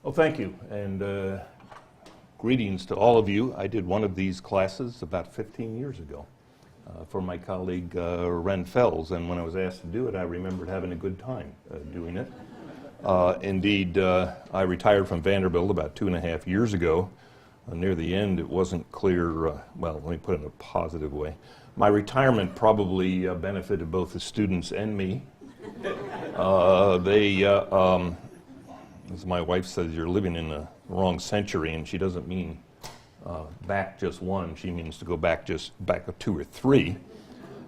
Well, thank you, and greetings to all of you. I did one of these classes about 15 years ago for my colleague Ren Fells, and when I was asked to do it, I remembered having a good time doing it. Indeed, I retired from Vanderbilt about 2.5 years ago. Near the end, it wasn't clear, well, let me put it in a positive way. My retirement probably benefited both the students and me. As my wife says, you're living in the wrong century, and she doesn't mean back just one. She means to go back back 2 or 3.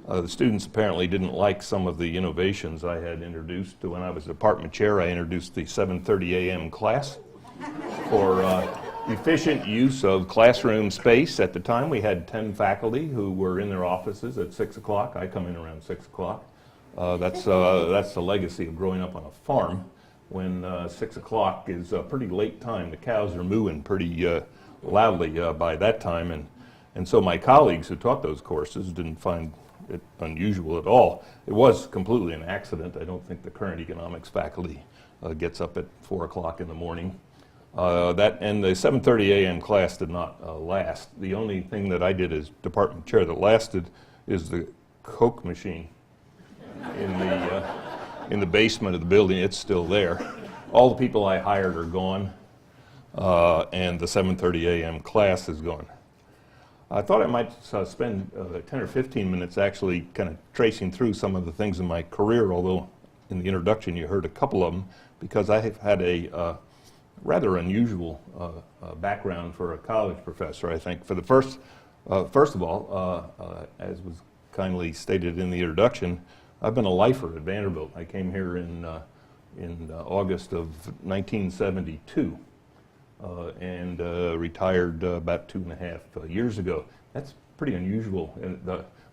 The students apparently didn't like some of the innovations I had introduced. When I was department chair, I introduced the 7:30 a.m. class for efficient use of classroom space. At the time, we had 10 faculty who were in their offices at 6 o'clock. I come in around 6 o'clock. That's the legacy of growing up on a farm. When 6 o'clock is a pretty late time, the cows are mooing pretty loudly by that time, and so my colleagues who taught those courses didn't find it unusual at all. It was completely an accident. I don't think the current economics faculty gets up at 4 o'clock in the morning. And the 7:30 a.m. class did not last. The only thing that I did as department chair that lasted is the Coke machine in the basement of the building. It's still there. All the people I hired are gone, and the 7:30 a.m. class is gone. I thought I might spend 10 or 15 minutes actually kind of tracing through some of the things in my career, although in the introduction you heard a couple of them, because I have had a rather unusual background for a college professor, I think. For the first of all, as was kindly stated in the introduction, I've been a lifer at Vanderbilt. I came here in August of 1972 and retired about 2.5 years ago. That's pretty unusual. And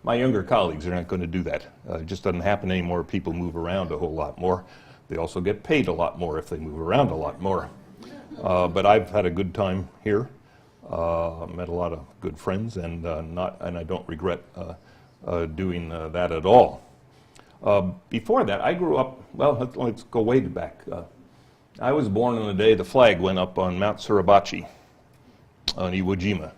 my younger colleagues are not going to do that. It just doesn't happen anymore. People move around a whole lot more. They also get paid a lot more if they move around a lot more. But I've had a good time here. Met a lot of good friends, and I don't regret doing that at all. Before that, I grew up, well, let's go way back. I was born on the day the flag went up on Mount Suribachi on Iwo Jima.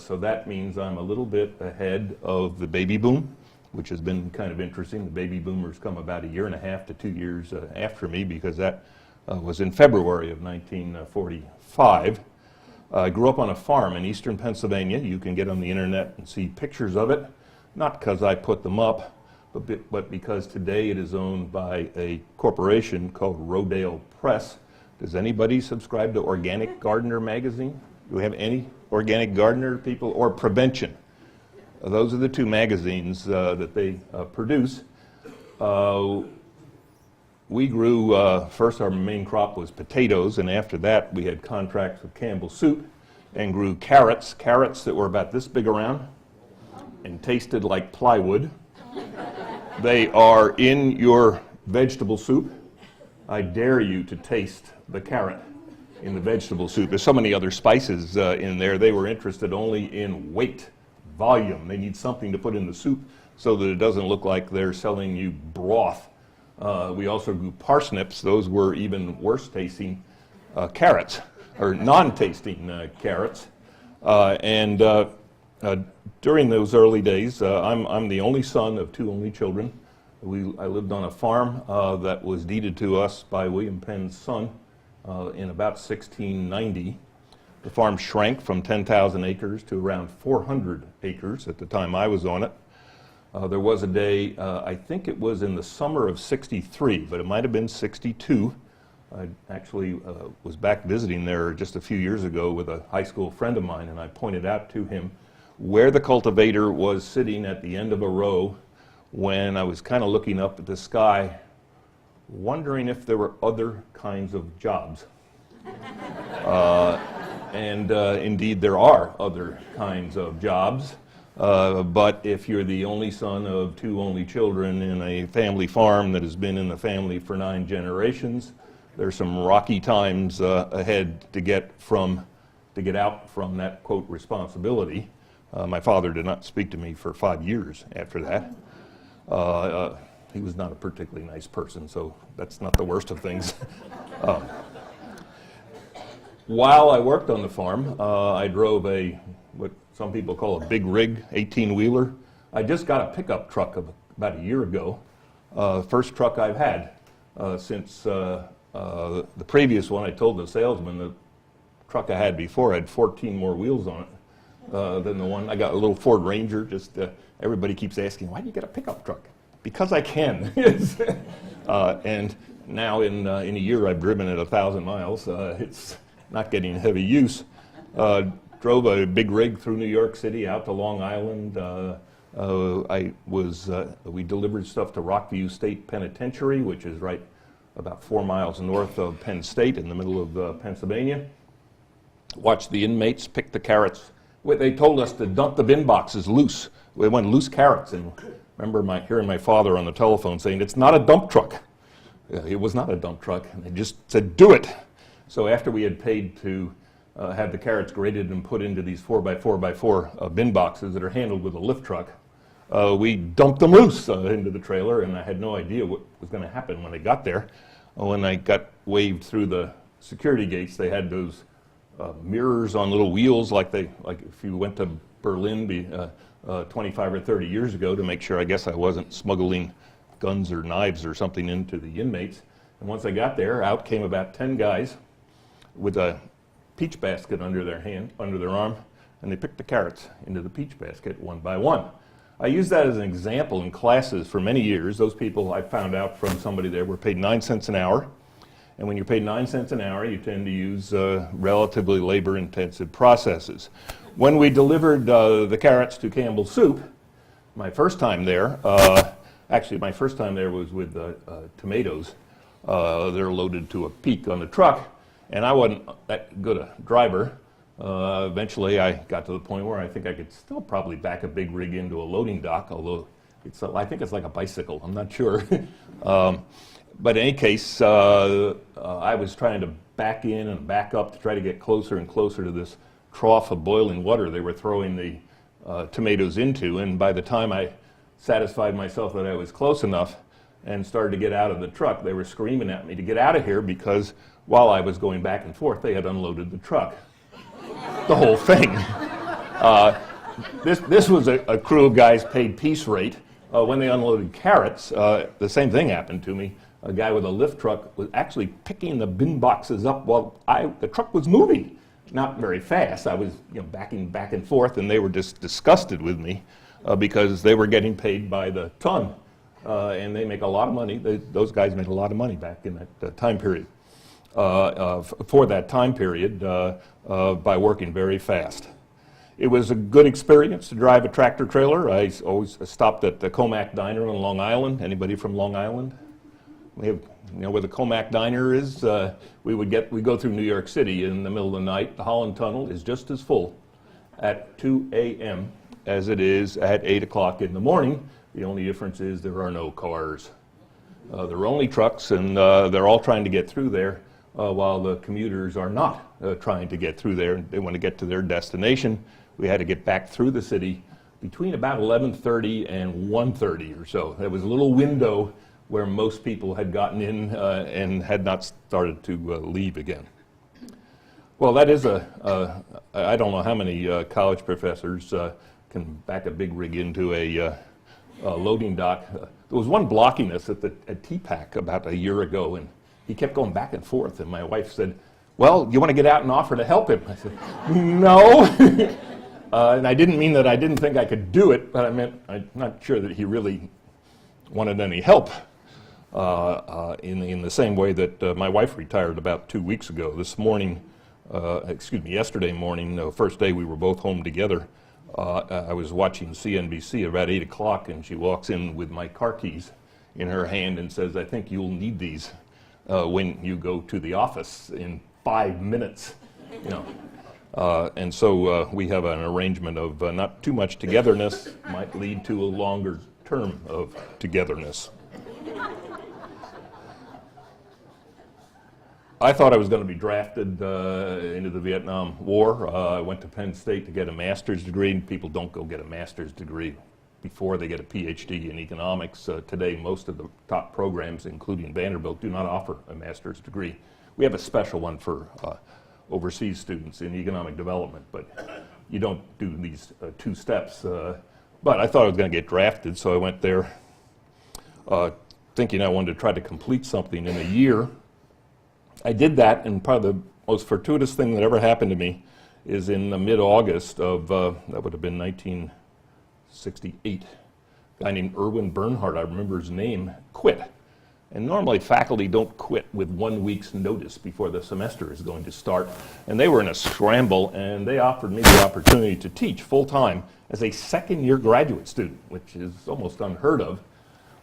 So that means I'm a little bit ahead of the baby boom, which has been kind of interesting. The baby boomers come about 1.5 to 2 years after me, because that was in February of 1945. I grew up on a farm in eastern Pennsylvania. You can get on the internet and see pictures of it, not because I put them up, but because today it is owned by a corporation called Rodale Press. Does anybody subscribe to Organic Gardener magazine? Do we have any Organic Gardener people? Or Prevention? Those are the 2 magazines that they produce. We grew, first our main crop was potatoes, and after that we had contracts with Campbell Soup and grew carrots that were about this big around and tasted like plywood. They are in your vegetable soup. I dare you to taste the carrot in the vegetable soup. There's so many other spices in there. They were interested only in weight, volume. They need something to put in the soup so that it doesn't look like they're selling you broth. We also grew parsnips. Those were even worse tasting carrots, or non-tasting carrots. During those early days, I'm the only son of 2 only children. I lived on a farm that was deeded to us by William Penn's son in about 1690. The farm shrank from 10,000 acres to around 400 acres at the time I was on it. There was a day, I think it was in the summer of '63, but it might have been '62. I actually was back visiting there just a few years ago with a high school friend of mine, and I pointed out to him where the cultivator was sitting at the end of a row when I was kind of looking up at the sky, wondering if there were other kinds of jobs. Indeed, there are other kinds of jobs. But if you're the only son of 2 only children in a family farm that has been in the family for 9 generations, there's some rocky times ahead to get out from that, quote, responsibility. My father did not speak to me for 5 years after that. He was not a particularly nice person, so that's not the worst of things. While I worked on the farm, I drove what some people call a big rig, 18-wheeler. I just got a pickup truck about a year ago, first truck I've had since the previous one. I told the salesman the truck I had before had 14 more wheels on it than the one. I got a little Ford Ranger. Everybody keeps asking, why do you get a pickup truck? Because I can. And now in a year I've driven it 1,000 miles. It's not getting heavy use. Drove a big rig through New York City out to Long Island. We delivered stuff to Rockview State Penitentiary, which is right about 4 miles north of Penn State in the middle of Pennsylvania. Watched the inmates pick the carrots. They told us to dump the bin boxes loose. We went loose carrots, and remember hearing my father on the telephone saying, "It's not a dump truck." It was not a dump truck, and they just said, "Do it." So after we had paid to have the carrots graded and put into these 4x4x4 bin boxes that are handled with a lift truck, we dumped them loose into the trailer, and I had no idea what was going to happen when I got there. When I got waved through the security gates, they had those mirrors on little wheels like if you went to Berlin 25 or 30 years ago to make sure, I guess, I wasn't smuggling guns or knives or something into the inmates. And once I got there, out came about 10 guys with a peach basket under their arm, and they picked the carrots into the peach basket one by one. I used that as an example in classes for many years. Those people, I found out from somebody there, were paid 9 cents an hour. And when you're paid 9 cents an hour, you tend to use relatively labor-intensive processes. When we delivered the carrots to Campbell Soup, my first time there, actually my first time there was with tomatoes. They're loaded to a peak on the truck, and I wasn't that good a driver. Eventually I got to the point where I think I could still probably back a big rig into a loading dock, although I think it's like a bicycle, I'm not sure. But in any case, I was trying to back in and back up to try to get closer and closer to this trough of boiling water they were throwing the tomatoes into, and by the time I satisfied myself that I was close enough and started to get out of the truck, they were screaming at me to get out of here because while I was going back and forth, they had unloaded the truck. The whole thing. This was a crew of guys paid piece rate. When they unloaded carrots, the same thing happened to me. A guy with a lift truck was actually picking the bin boxes up while the truck was moving. Not very fast. I was backing back and forth, and they were just disgusted with me because they were getting paid by the ton. And they make a lot of money. Those guys made a lot of money back in that time period. For that time period by working very fast. It was a good experience to drive a tractor trailer. I always stopped at the Comac Diner on Long Island. Anybody from Long Island? We have, where the Comac Diner is. We go through New York City in the middle of the night. The Holland Tunnel is just as full at 2 a.m. as it is at 8 o'clock in the morning. The only difference is there are no cars. There are only trucks, and they're all trying to get through there. While the commuters are not trying to get through there. They want to get to their destination. We had to get back through the city between about 11:30 and 1:30 or so. There was a little window where most people had gotten in and had not started to leave again. Well, that is I don't know how many college professors can back a big rig into a loading dock. There was one blocking us at TPAC about a year ago, and he kept going back and forth, and my wife said, "Well, you want to get out and offer to help him?" I said, "No." And I didn't mean that I didn't think I could do it, but I meant I'm not sure that he really wanted any help in the same way that my wife retired about 2 weeks ago. Yesterday morning, the first day we were both home together, I was watching CNBC about 8 o'clock, and she walks in with my car keys in her hand and says, "I think you'll need these when you go to the office in 5 minutes." And so we have an arrangement of not too much togetherness might lead to a longer term of togetherness. I thought I was going to be drafted into the Vietnam War. I went to Penn State to get a master's degree. People don't go get a master's degree before they get a PhD in economics. Today, most of the top programs, including Vanderbilt, do not offer a master's degree. We have a special one for overseas students in economic development, but you don't do these 2 steps. But I thought I was going to get drafted, so I went there thinking I wanted to try to complete something in a year. I did that, and probably the most fortuitous thing that ever happened to me is in mid-August of, that would have been 1968, a guy named Erwin Bernhardt, I remember his name, quit. And normally faculty don't quit with 1 week's notice before the semester is going to start. And they were in a scramble, and they offered me the opportunity to teach full-time as a second-year graduate student, which is almost unheard of.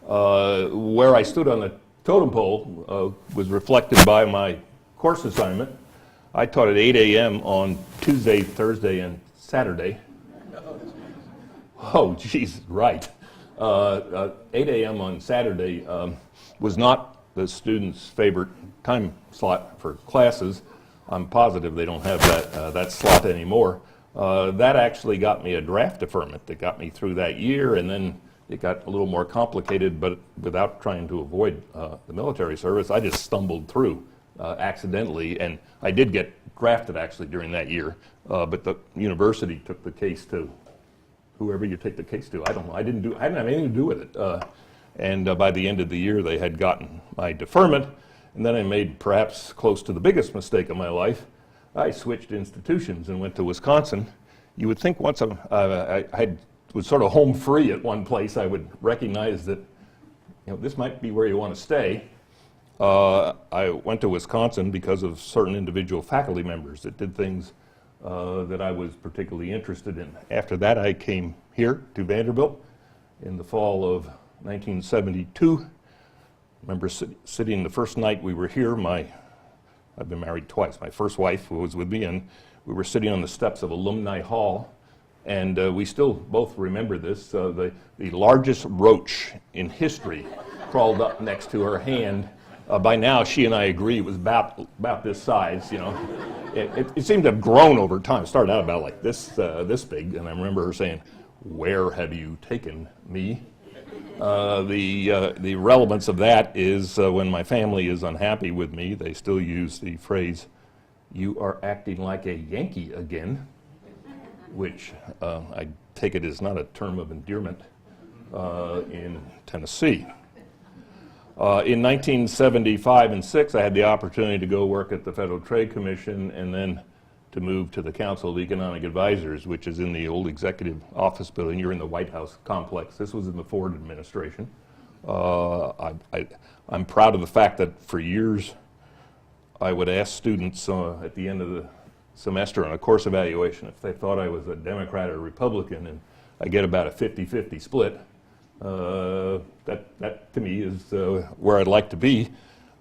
Where I stood on the totem pole was reflected by my course assignment. I taught at 8 a.m. on Tuesday, Thursday, and Saturday. Oh, geez, right. 8 a.m. on Saturday was not the students' favorite time slot for classes. I'm positive they don't have that slot anymore. That actually got me a draft deferment that got me through that year, and then it got a little more complicated, but without trying to avoid the military service, I just stumbled through accidentally, and I did get drafted actually during that year, but the university took the case to whoever you take the case to. I don't know. I didn't have anything to do with it. And by the end of the year, they had gotten my deferment, and then I made perhaps close to the biggest mistake of my life. I switched institutions and went to Wisconsin. You would think once I was sort of home free at one place, I would recognize that this might be where you want to stay. I went to Wisconsin because of certain individual faculty members that did things that I was particularly interested in. After that, I came here to Vanderbilt in the fall of 1972. I remember sitting the first night we were here. I've been married twice. My first wife was with me, and we were sitting on the steps of Alumni Hall, and we still both remember this. The largest roach in history crawled up next to her hand. By now, she and I agree it was about this size. It seemed to have grown over time. It started out about like this big, and I remember her saying, "Where have you taken me?" The relevance of that is when my family is unhappy with me, they still use the phrase, "You are acting like a Yankee again," which I take it is not a term of endearment in Tennessee. In 1975 and 6, I had the opportunity to go work at the Federal Trade Commission and then to move to the Council of Economic Advisors, which is in the old executive office building. You're in the White House complex. This was in the Ford administration. I'm proud of the fact that for years I would ask students at the end of the semester on a course evaluation if they thought I was a Democrat or Republican, and I get about a 50-50 split. That to me is where I'd like to be.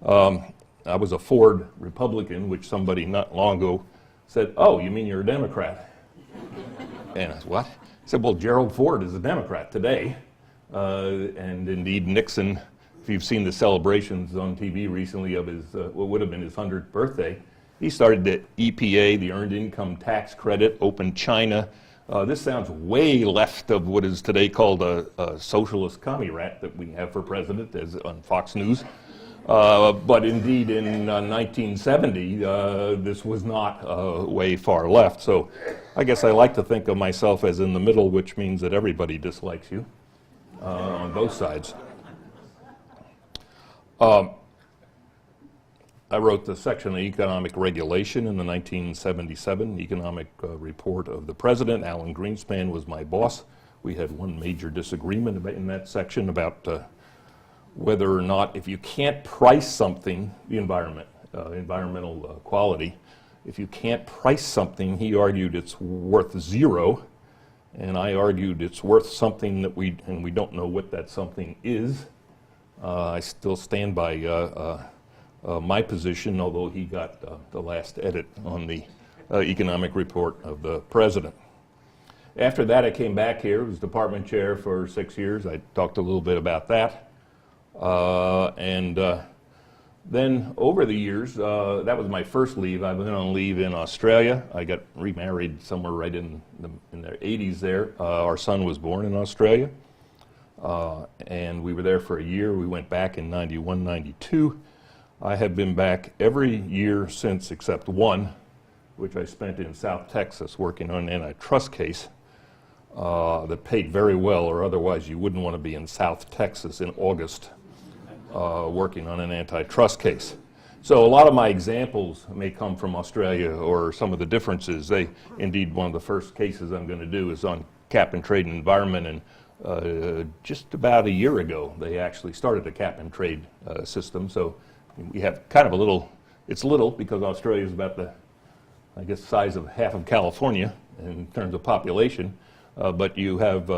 I was a Ford Republican, which somebody not long ago said, "Oh, you mean you're a Democrat?" And I said, "What?" I said, "Well, Gerald Ford is a Democrat today." And indeed, Nixon, if you've seen the celebrations on TV recently of his, what would have been his 100th birthday, he started the EPA, the Earned Income Tax Credit, opened China. This sounds way left of what is today called a socialist commie rat that we have for president as on Fox News. But indeed, in 1970, this was not way far left. So I guess I like to think of myself as in the middle, which means that everybody dislikes you on both sides. I wrote the section on economic regulation in the 1977 economic report of the president. Alan Greenspan was my boss. We had one major disagreement in that section about whether or not, if you can't price something, the environment, environmental quality, if you can't price something, he argued it's worth zero, and I argued it's worth something that we don't know what that something is. I still stand by my position, although he got the last edit on the economic report of the president. After that, I came back here, was department chair for 6 years. I talked a little bit about that. Then over the years, that was my first leave. I've been on leave in Australia. I got remarried somewhere right in the 80s there. Our son was born in Australia. And we were there for a year. We went back in 91, 92. I have been back every year since except one. which I spent in South Texas working on an antitrust case that paid very well, or otherwise you wouldn't want to be in South Texas in August working on an antitrust case. So a lot of my examples may come from Australia or some of the differences. Indeed, one of the first cases I'm going to do is on cap and trade and environment, and just about a year ago they actually started a cap and trade system. So we have kind of a little, it's little because Australia is about the, I guess, size of half of California in terms of population, but you have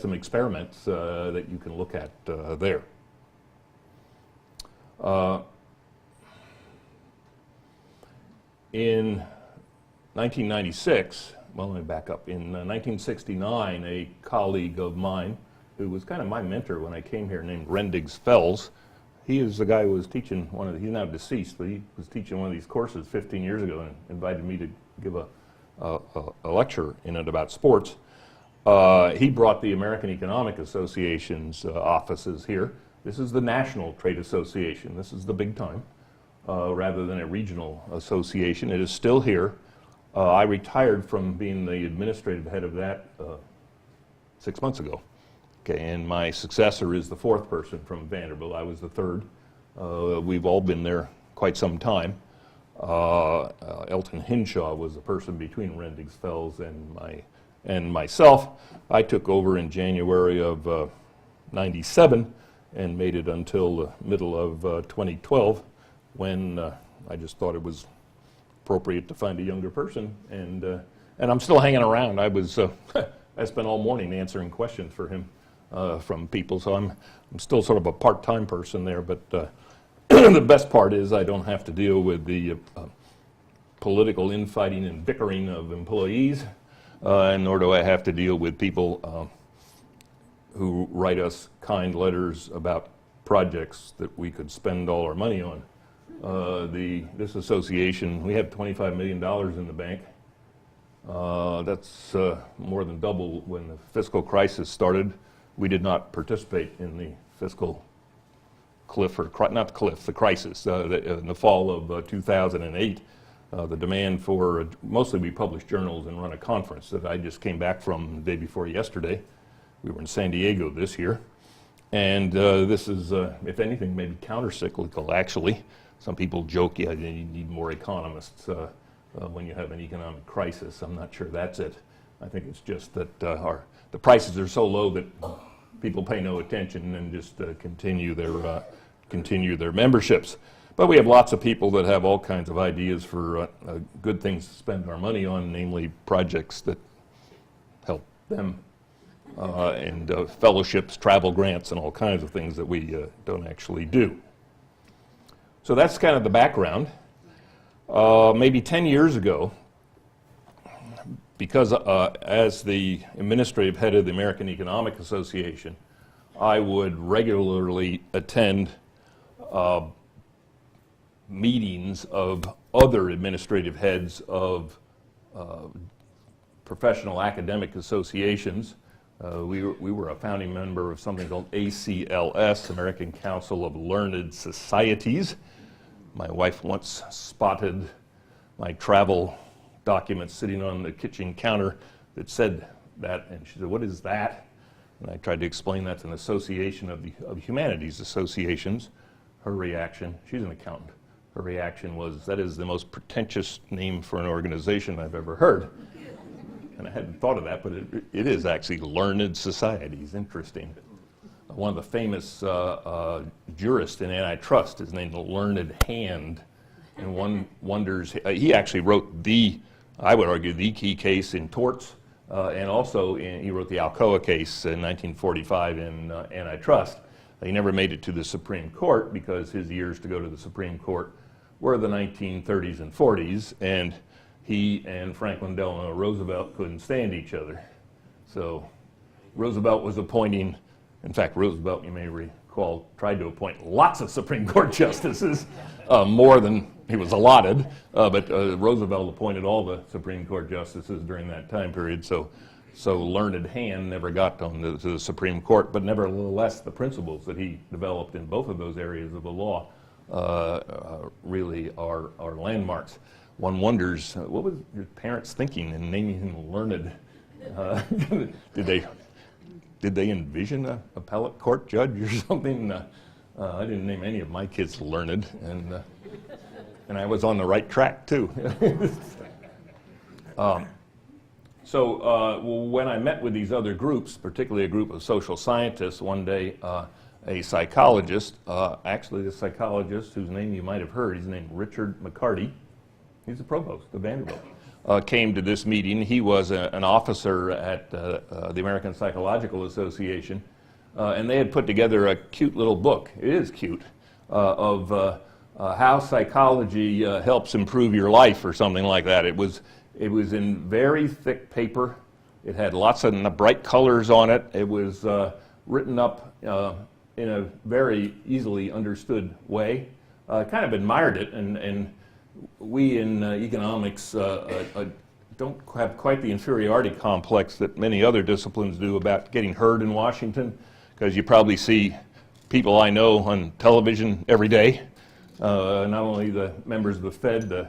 some experiments that you can look at there. In 1996, well, let me back up. In 1969, a colleague of mine, who was kind of my mentor when I came here, named Rendigs Fells, he is the guy who was teaching he's now deceased, but he was teaching one of these courses 15 years ago and invited me to give a lecture in it about sports. He brought the American Economic Association's offices here. This is the National Trade Association. This is the big time. Rather than a regional association. It is still here. I retired from being the administrative head of that 6 months ago. Okay, and my successor is the fourth person from Vanderbilt. I was the third. We've all been there quite some time. Elton Hinshaw was the person between Rendigs Fells and myself. I took over in January of '97 and made it until the middle of 2012. When I just thought it was appropriate to find a younger person, and I'm still hanging around. I spent all morning answering questions for him from people, so I'm still sort of a part-time person there. But the best part is I don't have to deal with the political infighting and bickering of employees, and nor do I have to deal with people who write us kind letters about projects that we could spend all our money on. This association, we have $25 million in the bank. That's more than double when the fiscal crisis started. We did not participate in the fiscal cliff, or not the cliff, the crisis. In the fall of 2008, the demand for, mostly we publish journals and run a conference that I just came back from the day before yesterday. We were in San Diego this year. And this is, if anything, maybe counter-cyclical, actually. Some people joke, yeah, you need more economists when you have an economic crisis. I'm not sure that's it. I think it's just that the prices are so low that people pay no attention and just continue their memberships. But we have lots of people that have all kinds of ideas for good things to spend our money on, namely projects that help them, and fellowships, travel grants, and all kinds of things that we don't actually do. So that's kind of the background. Maybe 10 years ago, because as the administrative head of the American Economic Association, I would regularly attend meetings of other administrative heads of professional academic associations. We were a founding member of something called ACLS, American Council of Learned Societies. My wife once spotted my travel documents sitting on the kitchen counter that said that, and she said, "What is that?" And I tried to explain that's an association of humanities associations. Her reaction, she's an accountant, her reaction was, "That is the most pretentious name for an organization I've ever heard." And I hadn't thought of that, but it is actually Learned Societies. Interesting. One of the famous jurists in antitrust is named Learned Hand, and one wonders, he actually wrote I would argue, the key case in torts, and also he wrote the Alcoa case in 1945 in antitrust. He never made it to the Supreme Court because his years to go to the Supreme Court were the 1930s and 40s, and he and Franklin Delano Roosevelt couldn't stand each other. So Roosevelt was appointing, in fact, Roosevelt, you may recall, tried to appoint lots of Supreme Court justices, more than he was allotted, but Roosevelt appointed all the Supreme Court justices during that time period, so Learned Hand never got to the Supreme Court, but nevertheless, the principles that he developed in both of those areas of the law really are landmarks. one wonders, what was your parents thinking in naming him Learned? Did they envision a appellate court judge or something? I didn't name any of my kids Learned, and I was on the right track too. So when I met with these other groups, particularly a group of social scientists, one day a psychologist, actually the psychologist whose name you might have heard, he's named Richard McCarty, he's the provost of Vanderbilt, came to this meeting. He was an officer at the American Psychological Association, and they had put together a cute little book, it is cute, of how psychology helps improve your life or something like that. It was in very thick paper. It had lots of bright colors on it. It was written up in a very easily understood way. I kind of admired it, and we in economics don't have quite the inferiority complex that many other disciplines do about getting heard in Washington, because you probably see people I know on television every day. Not only the members of the Fed, the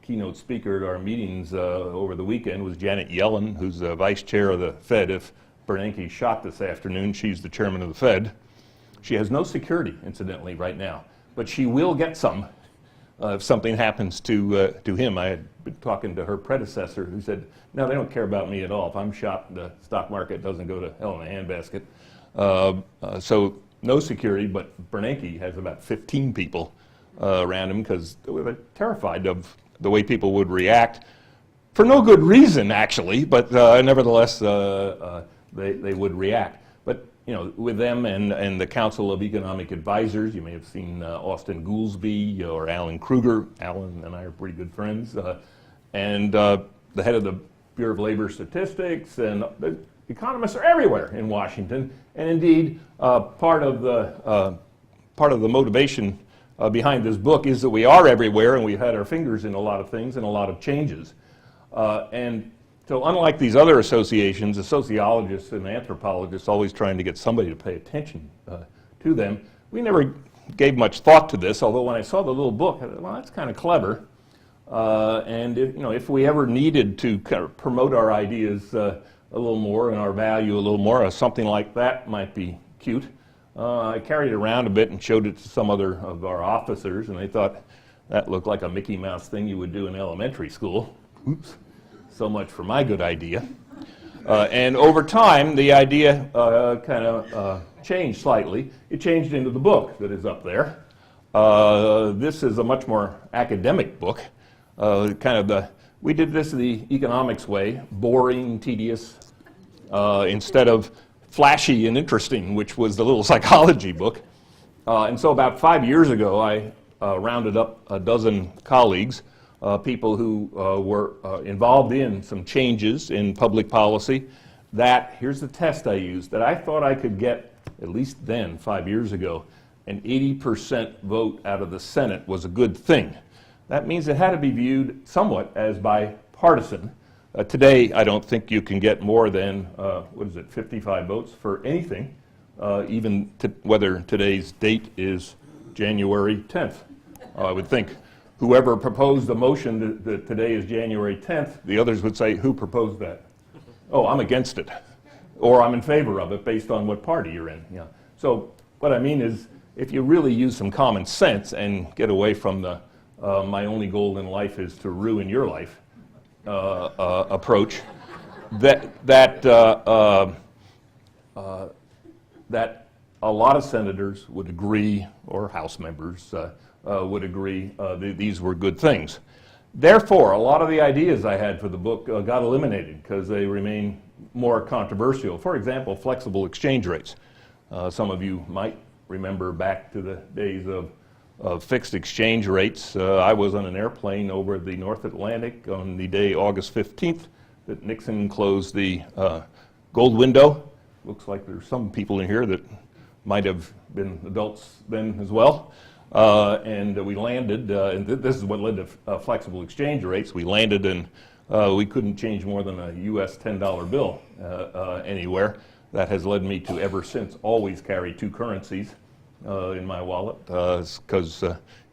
keynote speaker at our meetings over the weekend was Janet Yellen, who's the vice chair of the Fed. If Bernanke's shot this afternoon, she's the chairman of the Fed. She has no security, incidentally, right now, but she will get some if something happens to him. I had been talking to her predecessor who said, no, they don't care about me at all. If I'm shot, the stock market doesn't go to hell in a handbasket. So no security, but Bernanke has about 15 people around him because they were terrified of the way people would react, for no good reason, actually, but nevertheless, they would react. But you know, with them and the Council of Economic Advisors, you may have seen Austin Goolsbee or Alan Kruger. Alan and I are pretty good friends. And the head of the Bureau of Labor Statistics, and the economists are everywhere in Washington. And indeed, part of the motivation behind this book is that we are everywhere, and we've had our fingers in a lot of things and a lot of changes. And so unlike these other associations, the sociologists and anthropologists always trying to get somebody to pay attention to them, we never gave much thought to this, although when I saw the little book, I thought, well, that's kind of clever. And if we ever needed to kind of promote our ideas a little more and our value a little more, something like that might be cute. I carried it around a bit and showed it to some other of our officers, and they thought that looked like a Mickey Mouse thing you would do in elementary school. Oops. So much for my good idea. And over time, the idea kind of changed slightly. It changed into the book that is up there. This is a much more academic book. We did this the economics way, boring, tedious, instead of flashy and interesting, which was the little psychology book. And so about 5 years ago, I rounded up a dozen colleagues, people who were involved in some changes in public policy that, here's the test I used, that I thought I could get, at least then, 5 years ago, an 80% vote out of the Senate was a good thing. That means it had to be viewed somewhat as bipartisan. Today, I don't think you can get more than, 55 votes for anything, even whether today's date is January 10th. I would think whoever proposed the motion that today is January 10th, the others would say, who proposed that? Oh, I'm against it. Or I'm in favor of it based on what party you're in. Yeah. So what I mean is, if you really use some common sense and get away from the my only goal in life is to ruin your life approach, that a lot of senators would agree, or House members would agree these were good things. Therefore, a lot of the ideas I had for the book got eliminated because they remain more controversial. For example, flexible exchange rates. Some of you might remember back to the days of fixed exchange rates. I was on an airplane over the North Atlantic on the day, August 15th, that Nixon closed the gold window. Looks like there's some people in here that might have been adults then as well. And we landed, and this is what led to flexible exchange rates. We landed and we couldn't change more than a US $10 bill anywhere. That has led me to ever since always carry two currencies in my wallet, because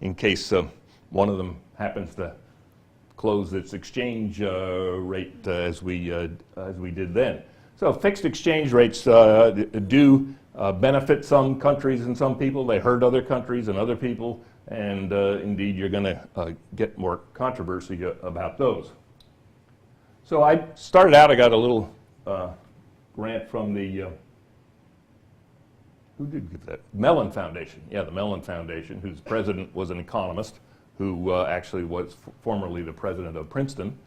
in case one of them happens to close its exchange rate as we did then. So fixed exchange rates do benefit some countries and some people. They hurt other countries and other people, and indeed you're going to get more controversy about those. So I started out, I got a little grant from the, who did give that? Mellon Foundation. Yeah, the Mellon Foundation, whose president was an economist who actually was formerly the president of Princeton.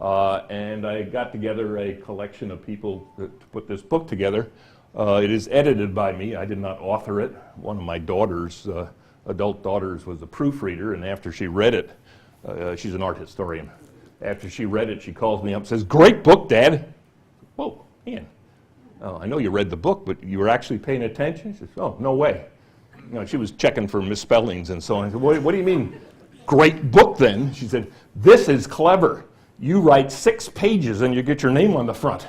And I got together a collection of people to put this book together. It is edited by me. I did not author it. One of my daughters, adult daughters, was a proofreader, and after she read it, she's an art historian. After she read it, she calls me up and says, "Great book, Dad." Whoa, Ian. Oh, I know you read the book, but you were actually paying attention? She says, "Oh, no way." You know, she was checking for misspellings and so on. I said, what do you mean, great book then? She said, "This is clever. You write 6 pages and you get your name on the front."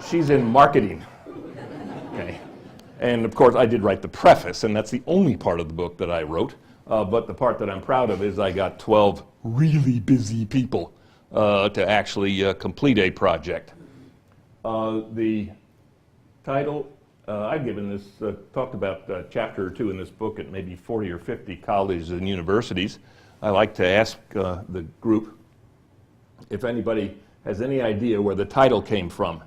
She's in marketing. Okay. And of course, I did write the preface, and that's the only part of the book that I wrote. But the part that I'm proud of is I got 12 really busy people to actually complete a project. The title, I've given this, talked about a chapter or two in this book at maybe 40 or 50 colleges and universities. I like to ask the group if anybody has any idea where the title came from.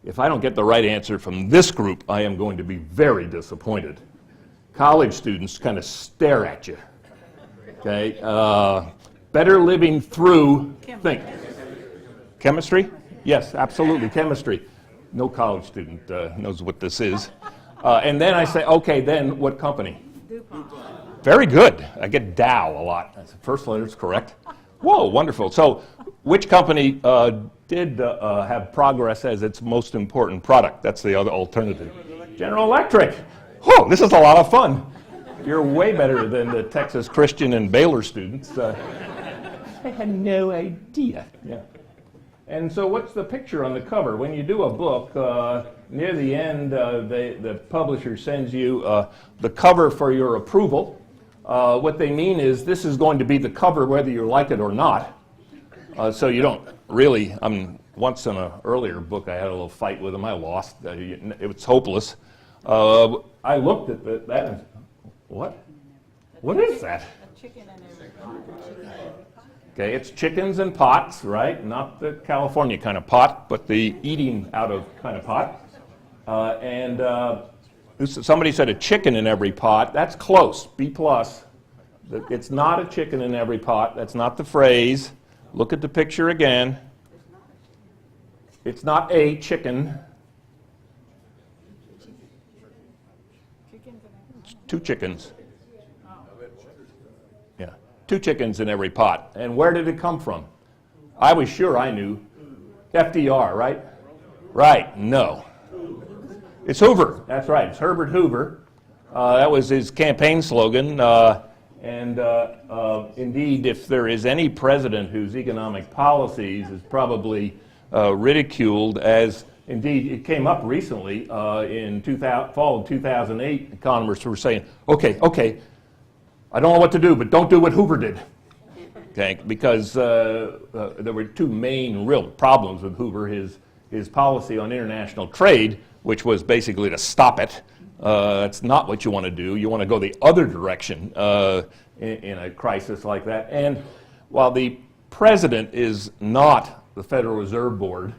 If I don't get the right answer from this group, I am going to be very disappointed. College students kind of stare at you. Okay, better living through, think. Chemistry? Yes, absolutely, chemistry. No college student knows what this is. And then I say, okay, then what company? DuPont. Very good. I get Dow a lot. That's the first letter is correct. Whoa, wonderful. So which company did have progress as its most important product? That's the other alternative. General Electric. Whoa, this is a lot of fun. You're way better than the Texas Christian and Baylor students. I had no idea. Yeah. And so what's the picture on the cover? When you do a book, near the end, the publisher sends you the cover for your approval. What they mean is this is going to be the cover whether you like it or not. So you don't really, once in an earlier book I had a little fight with them. I lost. It was hopeless. I looked at that and, what? What is that? A chicken in every pot. Okay, it's chickens and pots, right? Not the California kind of pot, but the eating out of kind of pot. Somebody said a chicken in every pot. That's close, B+. It's not a chicken in every pot. That's not the phrase. Look at the picture again. It's not a chicken. It's 2 chickens. Yeah, 2 chickens in every pot. And where did it come from? I was sure I knew. FDR, right? Right, no. It's Hoover. That's right. It's Herbert Hoover. That was his campaign slogan. Indeed, if there is any president whose economic policies is probably ridiculed, as indeed it came up recently in fall of 2008, economists were saying, okay, I don't know what to do, but don't do what Hoover did. Okay, because there were 2 main real problems with Hoover, his policy on international trade, which was basically to stop it. That's not what you want to do. You want to go the other direction in a crisis like that. And while the president is not the Federal Reserve Board,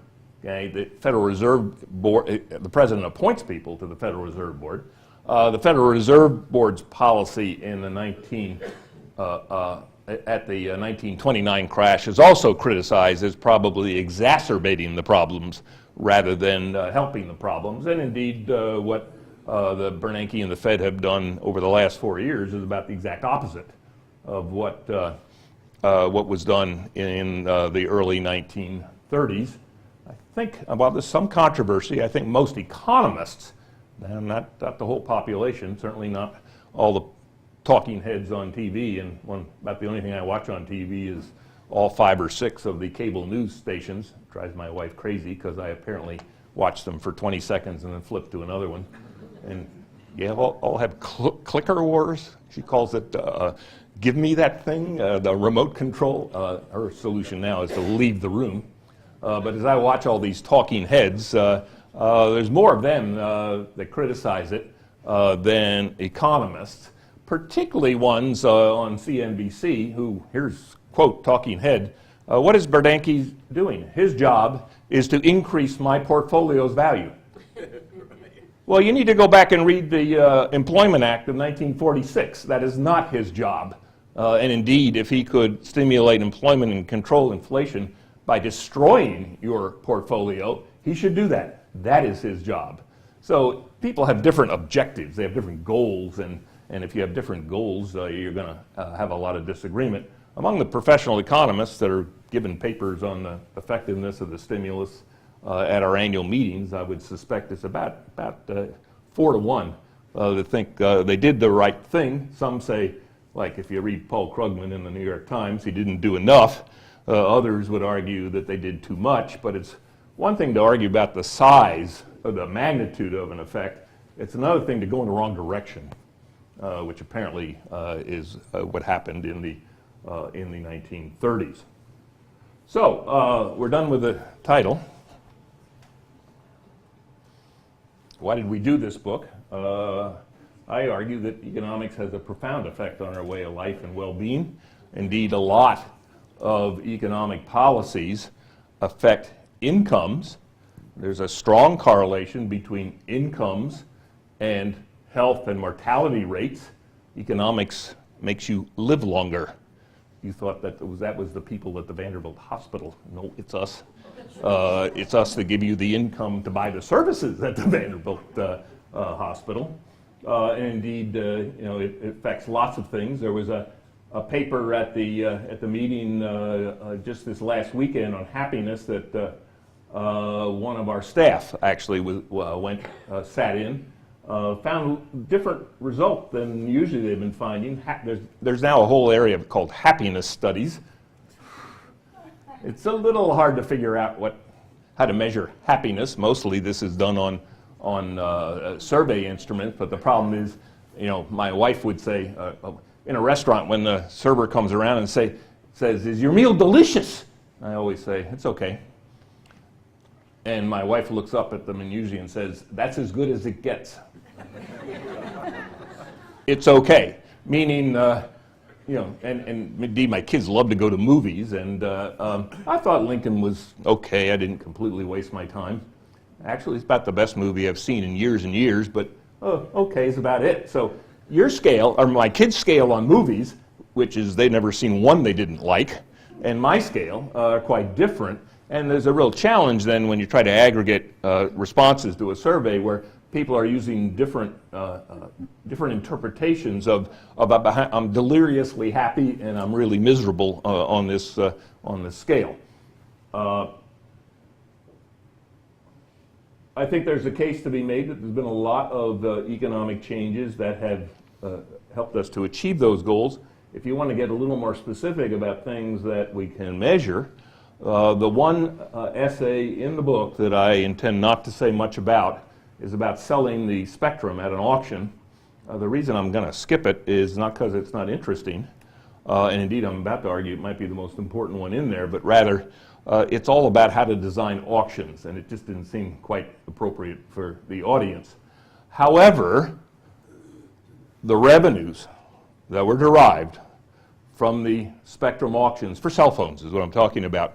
okay, the Federal Reserve Board, the president appoints people to the Federal Reserve Board. The Federal Reserve Board's policy in the 1929 crash is also criticized as probably exacerbating the problems rather than helping the problems. And indeed, what the Bernanke and the Fed have done over the last 4 years is about the exact opposite of what was done in the early 1930s. I think, while there's some controversy, I think most economists, and not the whole population, certainly not all the talking heads on TV, and about the only thing I watch on TV is all 5 or 6 of the cable news stations. It drives my wife crazy because I apparently watch them for 20 seconds and then flip to another one. And Yeah, all have clicker wars. She calls it, give me that thing, the remote control. Her solution now is to leave the room. But as I watch all these talking heads, there's more of them that criticize it than economists, particularly ones on CNBC who, here's, quote, talking head, what is Bernanke doing? His job is to increase my portfolio's value. Well, you need to go back and read the Employment Act of 1946. That is not his job. And indeed, if he could stimulate employment and control inflation by destroying your portfolio, he should do that. That is his job. So people have different objectives. They have different goals. And if you have different goals, you're going to have a lot of disagreement. Among the professional economists that are given papers on the effectiveness of the stimulus at our annual meetings, I would suspect it's about 4 to 1 that think they did the right thing. Some say, like if you read Paul Krugman in the New York Times, he didn't do enough. Others would argue that they did too much. But it's one thing to argue about the size or the magnitude of an effect. It's another thing to go in the wrong direction, which apparently is what happened in the 1930s. So we're done with the title. Why did we do this book? I argue that economics has a profound effect on our way of life and well-being. Indeed, a lot of economic policies affect incomes. There's a strong correlation between incomes and health and mortality rates. Economics makes you live longer. You thought that was the people at the Vanderbilt hospital. No, it's us. It's us that give you the income to buy the services at the Vanderbilt hospital. And indeed, it affects lots of things. There was a paper at the meeting just this last weekend on happiness that one of our staff actually sat in. Found different result than usually they've been finding. There's now a whole area called happiness studies. It's a little hard to figure out how to measure happiness. Mostly this is done on survey instruments, but the problem is, my wife would say in a restaurant when the server comes around and says, "Is your meal delicious?" I always say, "It's okay." And my wife looks up at them and usually and says, "That's as good as it gets." It's okay, meaning, and indeed my kids love to go to movies, and I thought Lincoln was okay. I didn't completely waste my time. Actually, it's about the best movie I've seen in years and years, but okay is about it. So your scale, or my kids' scale on movies, which is they've never seen one they didn't like, and my scale are quite different. And there's a real challenge then when you try to aggregate responses to a survey where people are using different interpretations of I'm deliriously happy and I'm really miserable on this scale. I think there's a case to be made that there's been a lot of economic changes that have helped us to achieve those goals. If you want to get a little more specific about things that we can measure, the one essay in the book that I intend not to say much about is about selling the spectrum at an auction. The reason I'm going to skip it is not because it's not interesting, and indeed I'm about to argue it might be the most important one in there, but rather it's all about how to design auctions, and it just didn't seem quite appropriate for the audience. However, the revenues that were derived from the spectrum auctions for cell phones is what I'm talking about,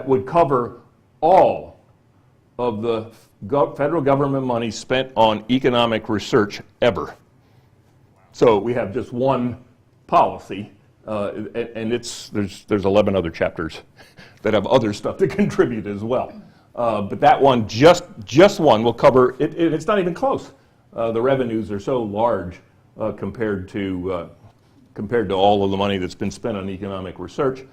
would cover all of the federal government money spent on economic research ever. So we have just one policy, and there's 11 other chapters that have other stuff to contribute as well. But that one, just one, will cover it. It's not even close. The revenues are so large compared to all of the money that's been spent on economic research.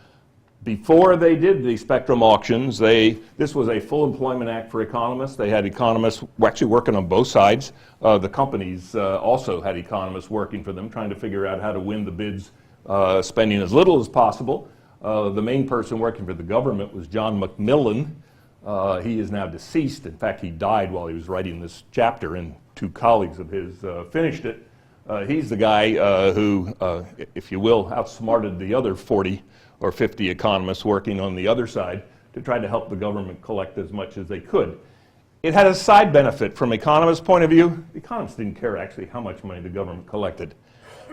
Before they did the spectrum auctions, this was a full employment act for economists. They had economists actually working on both sides. The companies also had economists working for them, trying to figure out how to win the bids, spending as little as possible. The main person working for the government was John Macmillan. He is now deceased. In fact, he died while he was writing this chapter in two colleagues of his finished it. He's the guy who, if you will, outsmarted the other 40 or 50 economists working on the other side to try to help the government collect as much as they could. It had a side benefit from economists' point of view. The economists didn't care actually how much money the government collected.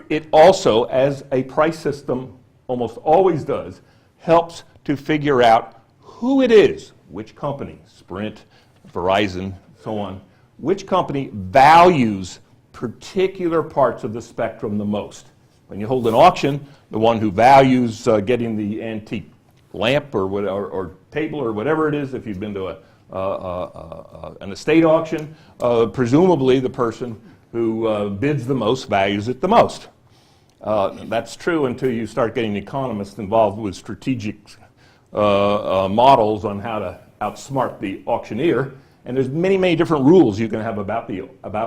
It also, as a price system almost always does, helps to figure out who it is, which company, Sprint, Verizon, so on, which company values particular parts of the spectrum the most. When you hold an auction, the one who values getting the antique lamp or table or whatever it is, if you've been to an estate auction, presumably the person who bids the most values it the most. That's true until you start getting economists involved with strategic models on how to outsmart the auctioneer. And there's many, many different rules you can have about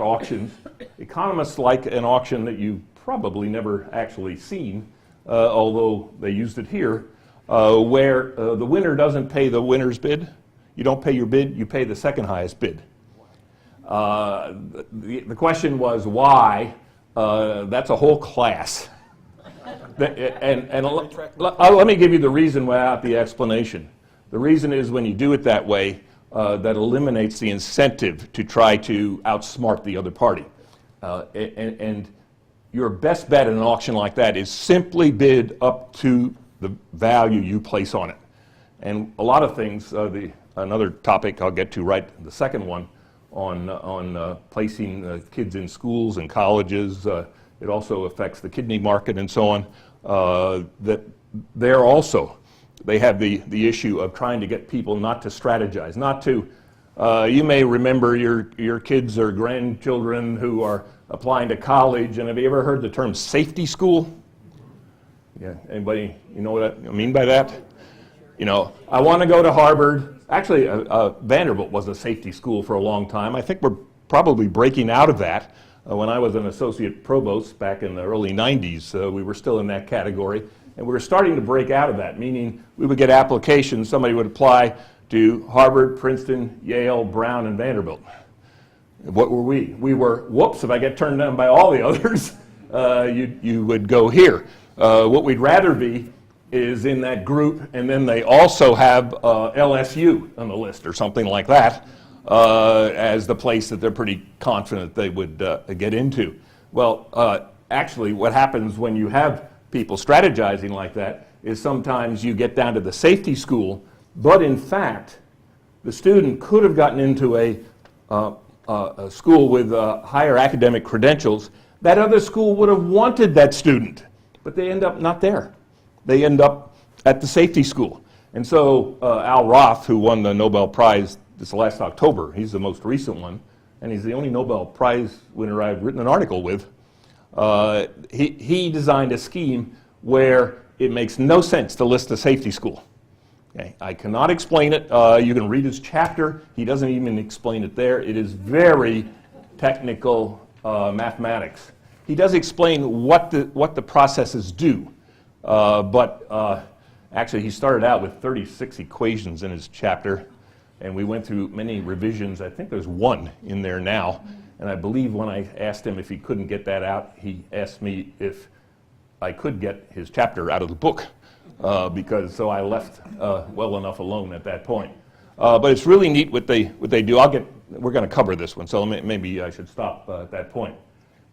auctions. Economists like an auction that you've probably never actually seen, although they used it here, where the winner doesn't pay the winner's bid. You don't pay your bid, you pay the second highest bid. The question was why. That's a whole class. Let me give you the reason without the explanation. The reason is when you do it that way, that eliminates the incentive to try to outsmart the other party. And your best bet in an auction like that is simply bid up to the value you place on it. And a lot of things, another topic I'll get to right, the second one, on placing kids in schools and colleges. It also affects the kidney market and so on. That there also, they have the issue of trying to get people not to strategize, not to, you may remember your kids or grandchildren who are applying to college, and have you ever heard the term safety school? Yeah, anybody, you know what I mean by that? You know, I want to go to Harvard. Actually, Vanderbilt was a safety school for a long time. I think we're probably breaking out of that. When I was an associate provost back in the early 90s, we were still in that category. And we were starting to break out of that, meaning we would get applications. Somebody would apply to Harvard, Princeton, Yale, Brown, and Vanderbilt. What were we? We were, whoops, if I get turned down by all the others, you would go here. What we'd rather be is in that group, and then they also have LSU on the list or something like that as the place that they're pretty confident they would get into. Well, actually what happens when you have people strategizing like that is sometimes you get down to the safety school, but in fact the student could have gotten into a school with higher academic credentials. That other school would have wanted that student, but they end up not there. They end up at the safety school. And so Al Roth, who won the Nobel Prize this last October, he's the most recent one, and he's the only Nobel Prize winner I've written an article with. He designed a scheme where it makes no sense to list a safety school. Okay? I cannot explain it. You can read his chapter. He doesn't even explain it there. It is very technical mathematics. He does explain what the processes do. But actually, he started out with 36 equations in his chapter, and we went through many revisions. I think there's one in there now, and I believe when I asked him if he couldn't get that out, he asked me if I could get his chapter out of the book, so I left well enough alone at that point. But it's really neat what they do. We're going to cover this one, so maybe I should stop at that point.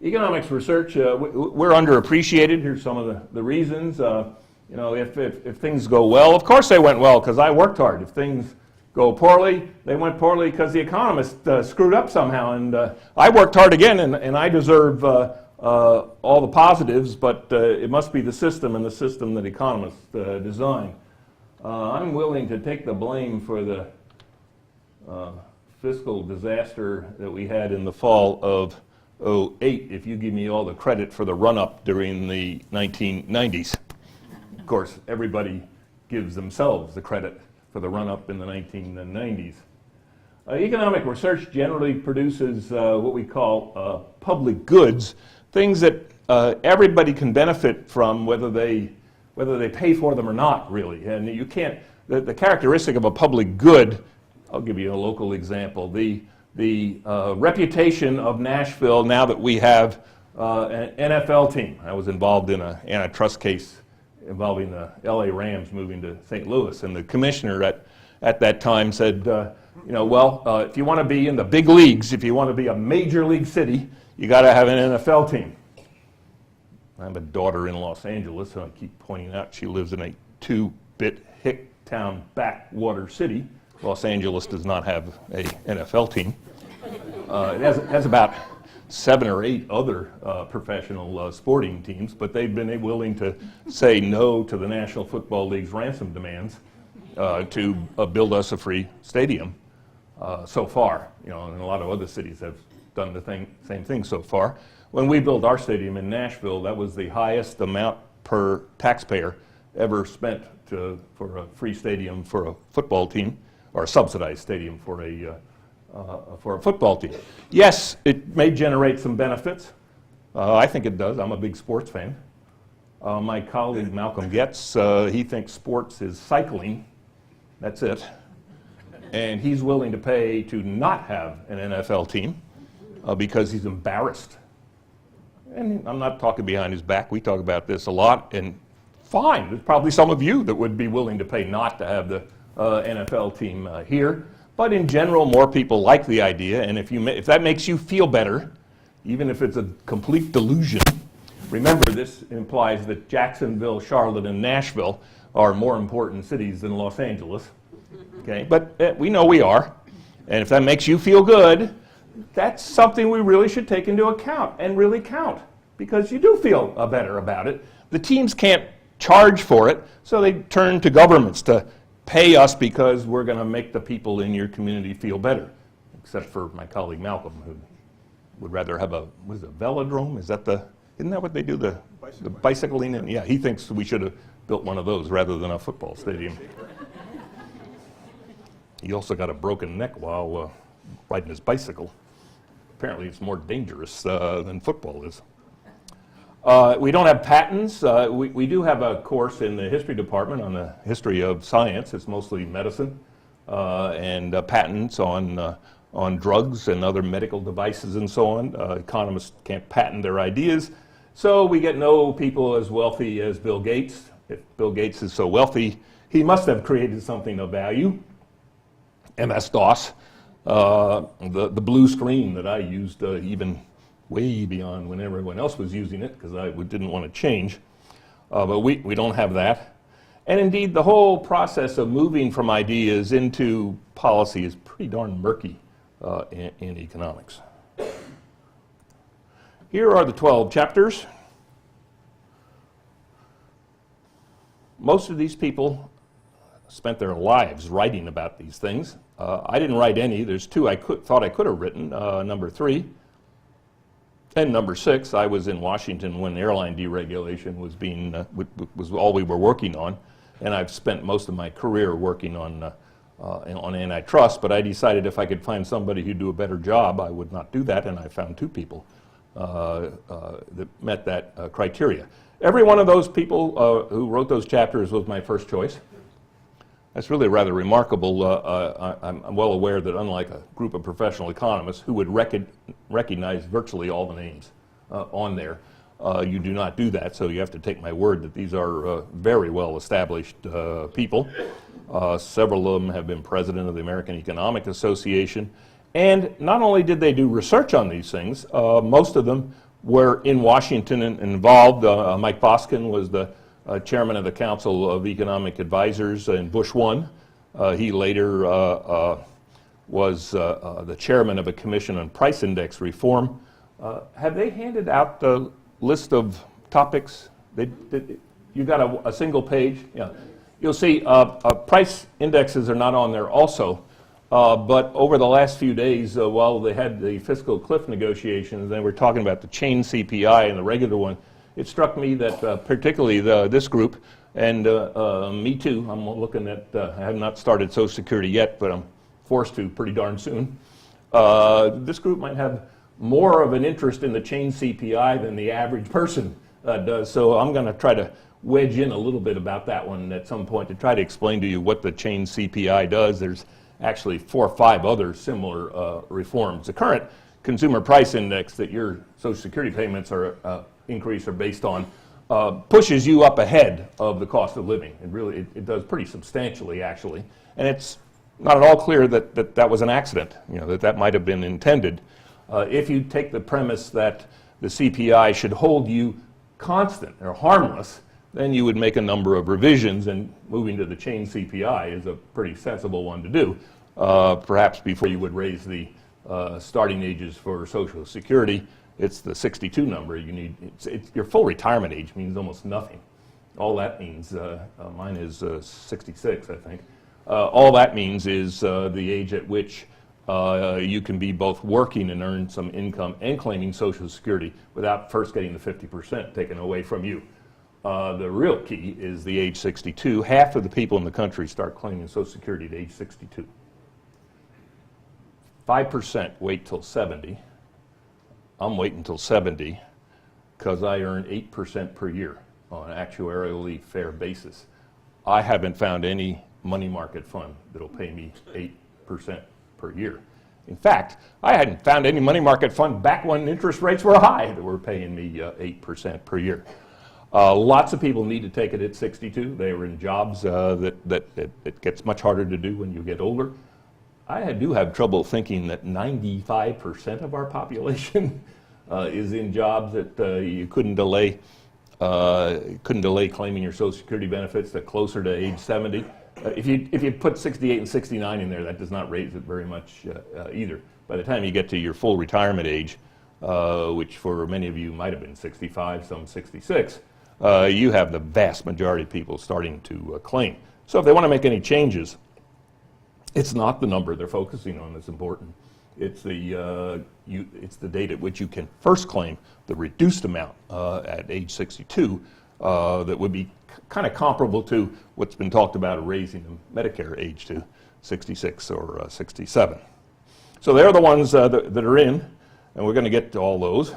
Economics research, we're underappreciated. Here's some of the reasons. You know, if things go well, of course they went well because I worked hard. If things go poorly, they went poorly because the economist screwed up somehow. And I worked hard again, and I deserve all the positives, but it must be the system and the system that economists design. I'm willing to take the blame for the fiscal disaster that we had in the fall of '08 if you give me all the credit for the run-up during the 1990s. Of course, everybody gives themselves the credit for the run-up in the 1990s. Economic research generally produces what we call public goods, things that everybody can benefit from, whether they pay for them or not, really. And you can't, the characteristic of a public good, I'll give you a local example. The the reputation of Nashville now that we have an NFL team. I was involved in an antitrust case involving the LA Rams moving to St. Louis, and the commissioner at that time said, if you want to be in the big leagues, if you want to be a major league city, you got to have an NFL team. I have a daughter in Los Angeles, and I keep pointing out she lives in a 2-bit hick town backwater city. Los Angeles does not have a NFL team. It has about 7 or 8 other professional sporting teams, but they've been willing to say no to the National Football League's ransom demands to build us a free stadium so far. And a lot of other cities have done the same thing so far. When we built our stadium in Nashville, that was the highest amount per taxpayer ever spent for a free stadium for a football team, or a subsidized stadium for a football team. Yes, it may generate some benefits. I think it does. I'm a big sports fan. My colleague Malcolm Getz, he thinks sports is cycling. That's it. And he's willing to pay to not have an NFL team because he's embarrassed. And I'm not talking behind his back. We talk about this a lot. And fine, there's probably some of you that would be willing to pay not to have the NFL team here. But in general, more people like the idea. And if that makes you feel better, even if it's a complete delusion, remember this implies that Jacksonville, Charlotte, and Nashville are more important cities than Los Angeles. Okay, but we know we are. And if that makes you feel good, that's something we really should take into account and really count, because you do feel better about it. The teams can't charge for it, so they turn to governments to pay us because we're going to make the people in your community feel better, except for my colleague Malcolm, who would rather have a velodrome? Isn't that what they do, the bicycling? And yeah, he thinks we should have built one of those rather than a football stadium. He also got a broken neck while riding his bicycle. Apparently it's more dangerous than football is. We don't have patents. We do have a course in the history department on the history of science. It's mostly medicine and patents on drugs and other medical devices and so on. Economists can't patent their ideas. So we get no people as wealthy as Bill Gates. If Bill Gates is so wealthy, he must have created something of value. MS-DOS, the blue screen that I used even way beyond when everyone else was using it, because I didn't want to change. But we don't have that. And indeed, the whole process of moving from ideas into policy is pretty darn murky in economics. Here are the 12 chapters. Most of these people spent their lives writing about these things. I didn't write any. There's 2 I thought I could have written, number 3. And number 6, I was in Washington when airline deregulation was all we were working on, and I've spent most of my career working on antitrust. But I decided if I could find somebody who'd do a better job, I would not do that, and I found 2 people that met that criteria. Every one of those people who wrote those chapters was my first choice. That's really rather remarkable. I'm well aware that unlike a group of professional economists who would recognize virtually all the names on there, you do not do that, so you have to take my word that these are very well established people. Several of them have been president of the American Economic Association, and not only did they do research on these things, most of them were in Washington and involved. Mike Boskin was the chairman of the Council of Economic Advisors in Bush 1. He later was the chairman of a commission on price index reform. Have they handed out the list of topics? You got a single page? Yeah. You'll see price indexes are not on there also. But over the last few days, while they had the fiscal cliff negotiations, they were talking about the chain CPI and the regular one. It struck me that particularly this group, and me too, I'm looking at, I have not started Social Security yet, but I'm forced to pretty darn soon. This group might have more of an interest in the chain CPI than the average person does. So I'm going to try to wedge in a little bit about that one at some point to try to explain to you what the chain CPI does. There's actually 4 or 5 other similar reforms. The current consumer price index that your Social Security payments are increase are based on pushes you up ahead of the cost of living. It does pretty substantially, actually. And it's not at all clear that was an accident, that might have been intended. If you take the premise that the CPI should hold you constant or harmless, then you would make a number of revisions, and moving to the chain CPI is a pretty sensible one to do, perhaps before you would raise the starting ages for Social Security. It's the 62 number you need. Your full retirement age means almost nothing. All that means, mine is 66, I think. All that means is the age at which you can be both working and earn some income and claiming Social Security without first getting the 50% taken away from you. The real key is the age 62. Half of the people in the country start claiming Social Security at age 62. 5% wait till 70. I'm waiting until 70 because I earn 8% per year on an actuarially fair basis. I haven't found any money market fund that'll pay me 8% per year. In fact, I hadn't found any money market fund back when interest rates were high that were paying me 8% per year. Lots of people need to take it at 62. They are in jobs that it gets much harder to do when you get older. I do have trouble thinking that 95% of our population is in jobs that you couldn't delay claiming your Social Security benefits to closer to age 70. If you put 68 and 69 in there, that does not raise it very much either. By the time you get to your full retirement age, which for many of you might have been 65, some 66, you have the vast majority of people starting to claim. So if they want to make any changes, it's not the number they're focusing on that's important. It's the date at which you can first claim the reduced amount at age 62 that would be kind of comparable to what's been talked about raising the Medicare age to 66 or 67. So they're the ones that are in, and we're going to get to all those.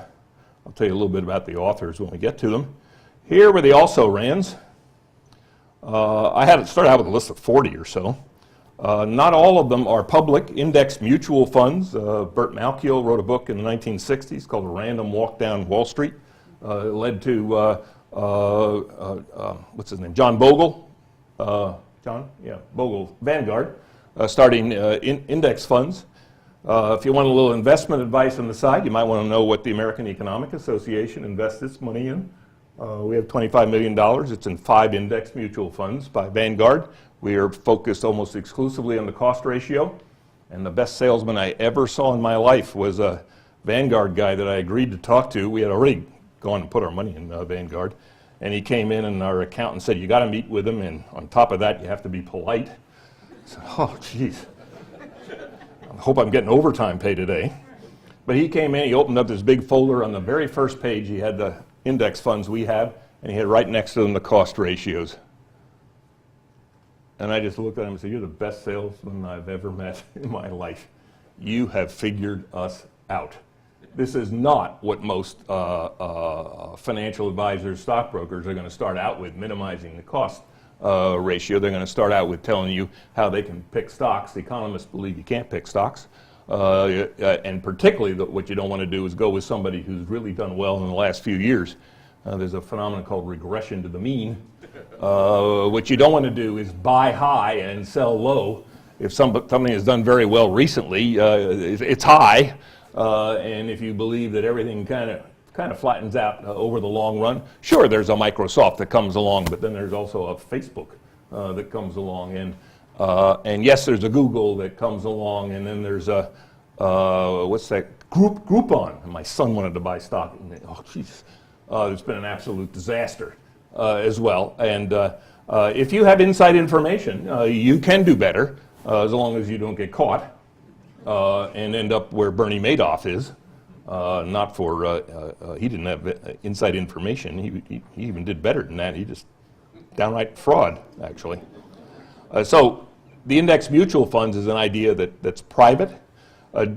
I'll tell you a little bit about the authors when we get to them. Here were the also-rans. I had it start out with a list of 40 or so. Not all of them are public index mutual funds. Burt Malkiel wrote a book in the 1960s called A Random Walk Down Wall Street. It led to, what's his name, John Bogle. Bogle, Vanguard, starting index funds. If you want a little investment advice on the side, you might want to know what the American Economic Association invests its money in. We have $25 million. It's in 5 index mutual funds by Vanguard. We are focused almost exclusively on the cost ratio. And the best salesman I ever saw in my life was a Vanguard guy that I agreed to talk to. We had already gone and put our money in Vanguard. And he came in, and our accountant said, you got to meet with him, and on top of that, you have to be polite. I said, oh, geez. I hope I'm getting overtime pay today. But he came in, he opened up this big folder. On the very first page, he had the index funds we have, and he had right next to them the cost ratios. And I just looked at him and said, you're the best salesman I've ever met in my life. You have figured us out. This is not what most financial advisors, stockbrokers are going to start out with, minimizing the cost ratio. They're going to start out with telling you how they can pick stocks. The economists believe you can't pick stocks. And particularly what you don't want to do is go with somebody who's really done well in the last few years. There's a phenomenon called regression to the mean. What you don't want to do is buy high and sell low. If something has done very well recently, it's high. And if you believe that everything kind of flattens out over the long run, sure, there's a Microsoft that comes along, but then there's also a Facebook that comes along, and yes, there's a Google that comes along, and then there's a what's that? Groupon. And my son wanted to buy stock. And oh, jeez, it's been an absolute disaster as well. And if you have inside information, you can do better as long as you don't get caught. And end up where Bernie Madoff is, not for, he didn't have inside information. He even did better than that. He just downright fraud, actually. So the index mutual funds is an idea that's private.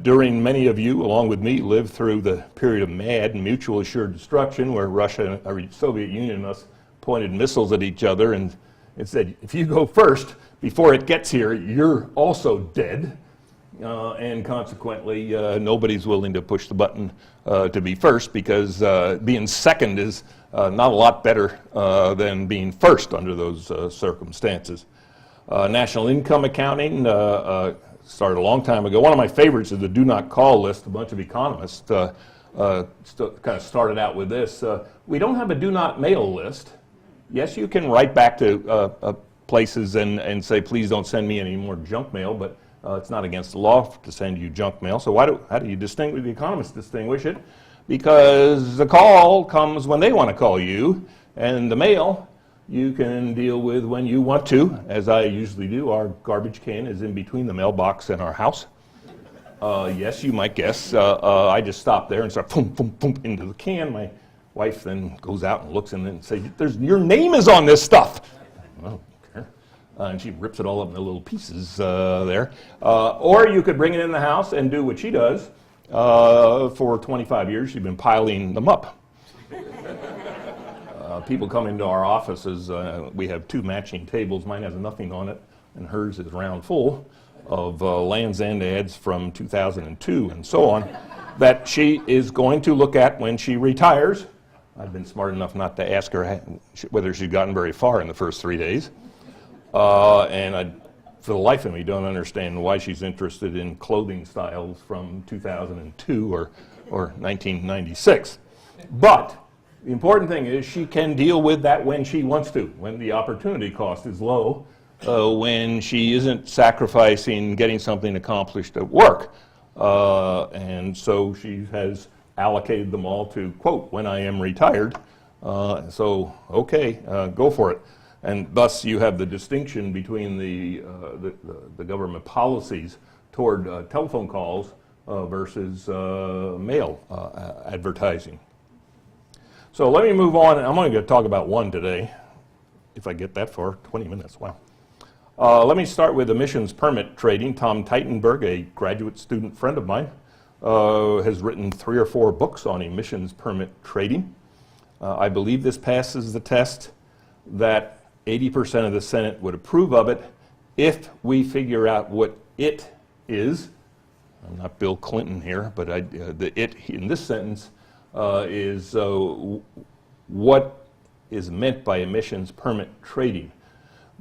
During many of you, along with me, lived through the period of mad and mutual assured destruction where Russia, or Soviet Union and us pointed missiles at each other and It said, if you go first before it gets here, you're also dead. And consequently, nobody's willing to push the button to be first, because being second is not a lot better than being first under those circumstances. National income accounting started a long time ago. One of my favorites is the do not call list. A bunch of economists kind of started out with this. We don't have a do not mail list. Yes, you can write back to places and say, please don't send me any more junk mail, but it's not against the law to send you junk mail. So how do you distinguish? The economists distinguish it because the call comes when they want to call you, and the mail you can deal with when you want to, as I usually do. Our garbage can is in between the mailbox and our house. Yes, you might guess. I just stop there and start boom, boom, boom into the can. My wife then goes out and looks and then says, your name is on this stuff. Well, okay. And she rips it all up into little pieces there. Or you could bring it in the house and do what she does. For 25 years, she's been piling them up. People come into our offices. We have two matching tables. Mine has nothing on it, and hers is round full of Land's End ads from 2002 and so on that she is going to look at when she retires. I've been smart enough not to ask her whether she'd gotten very far in the first 3 days. And I, for the life of me, don't understand why she's interested in clothing styles from 2002 or 1996. But the important thing is she can deal with that when she wants to, when the opportunity cost is low, when she isn't sacrificing getting something accomplished at work. And so she has allocated them all to, quote, when I am retired. So, okay, go for it. And thus you have the distinction between the government policies toward telephone calls versus mail advertising. So let me move on. I'm only going to talk about one today, if I get that far. 20 minutes, wow. Let me start with emissions permit trading. Tom Teitenberg, a graduate student friend of mine, has written 3 or 4 books on emissions permit trading. I believe this passes the test that 80% of the Senate would approve of it if we figure out what it is. I'm not Bill Clinton here, but the it in this sentence is what is meant by emissions permit trading.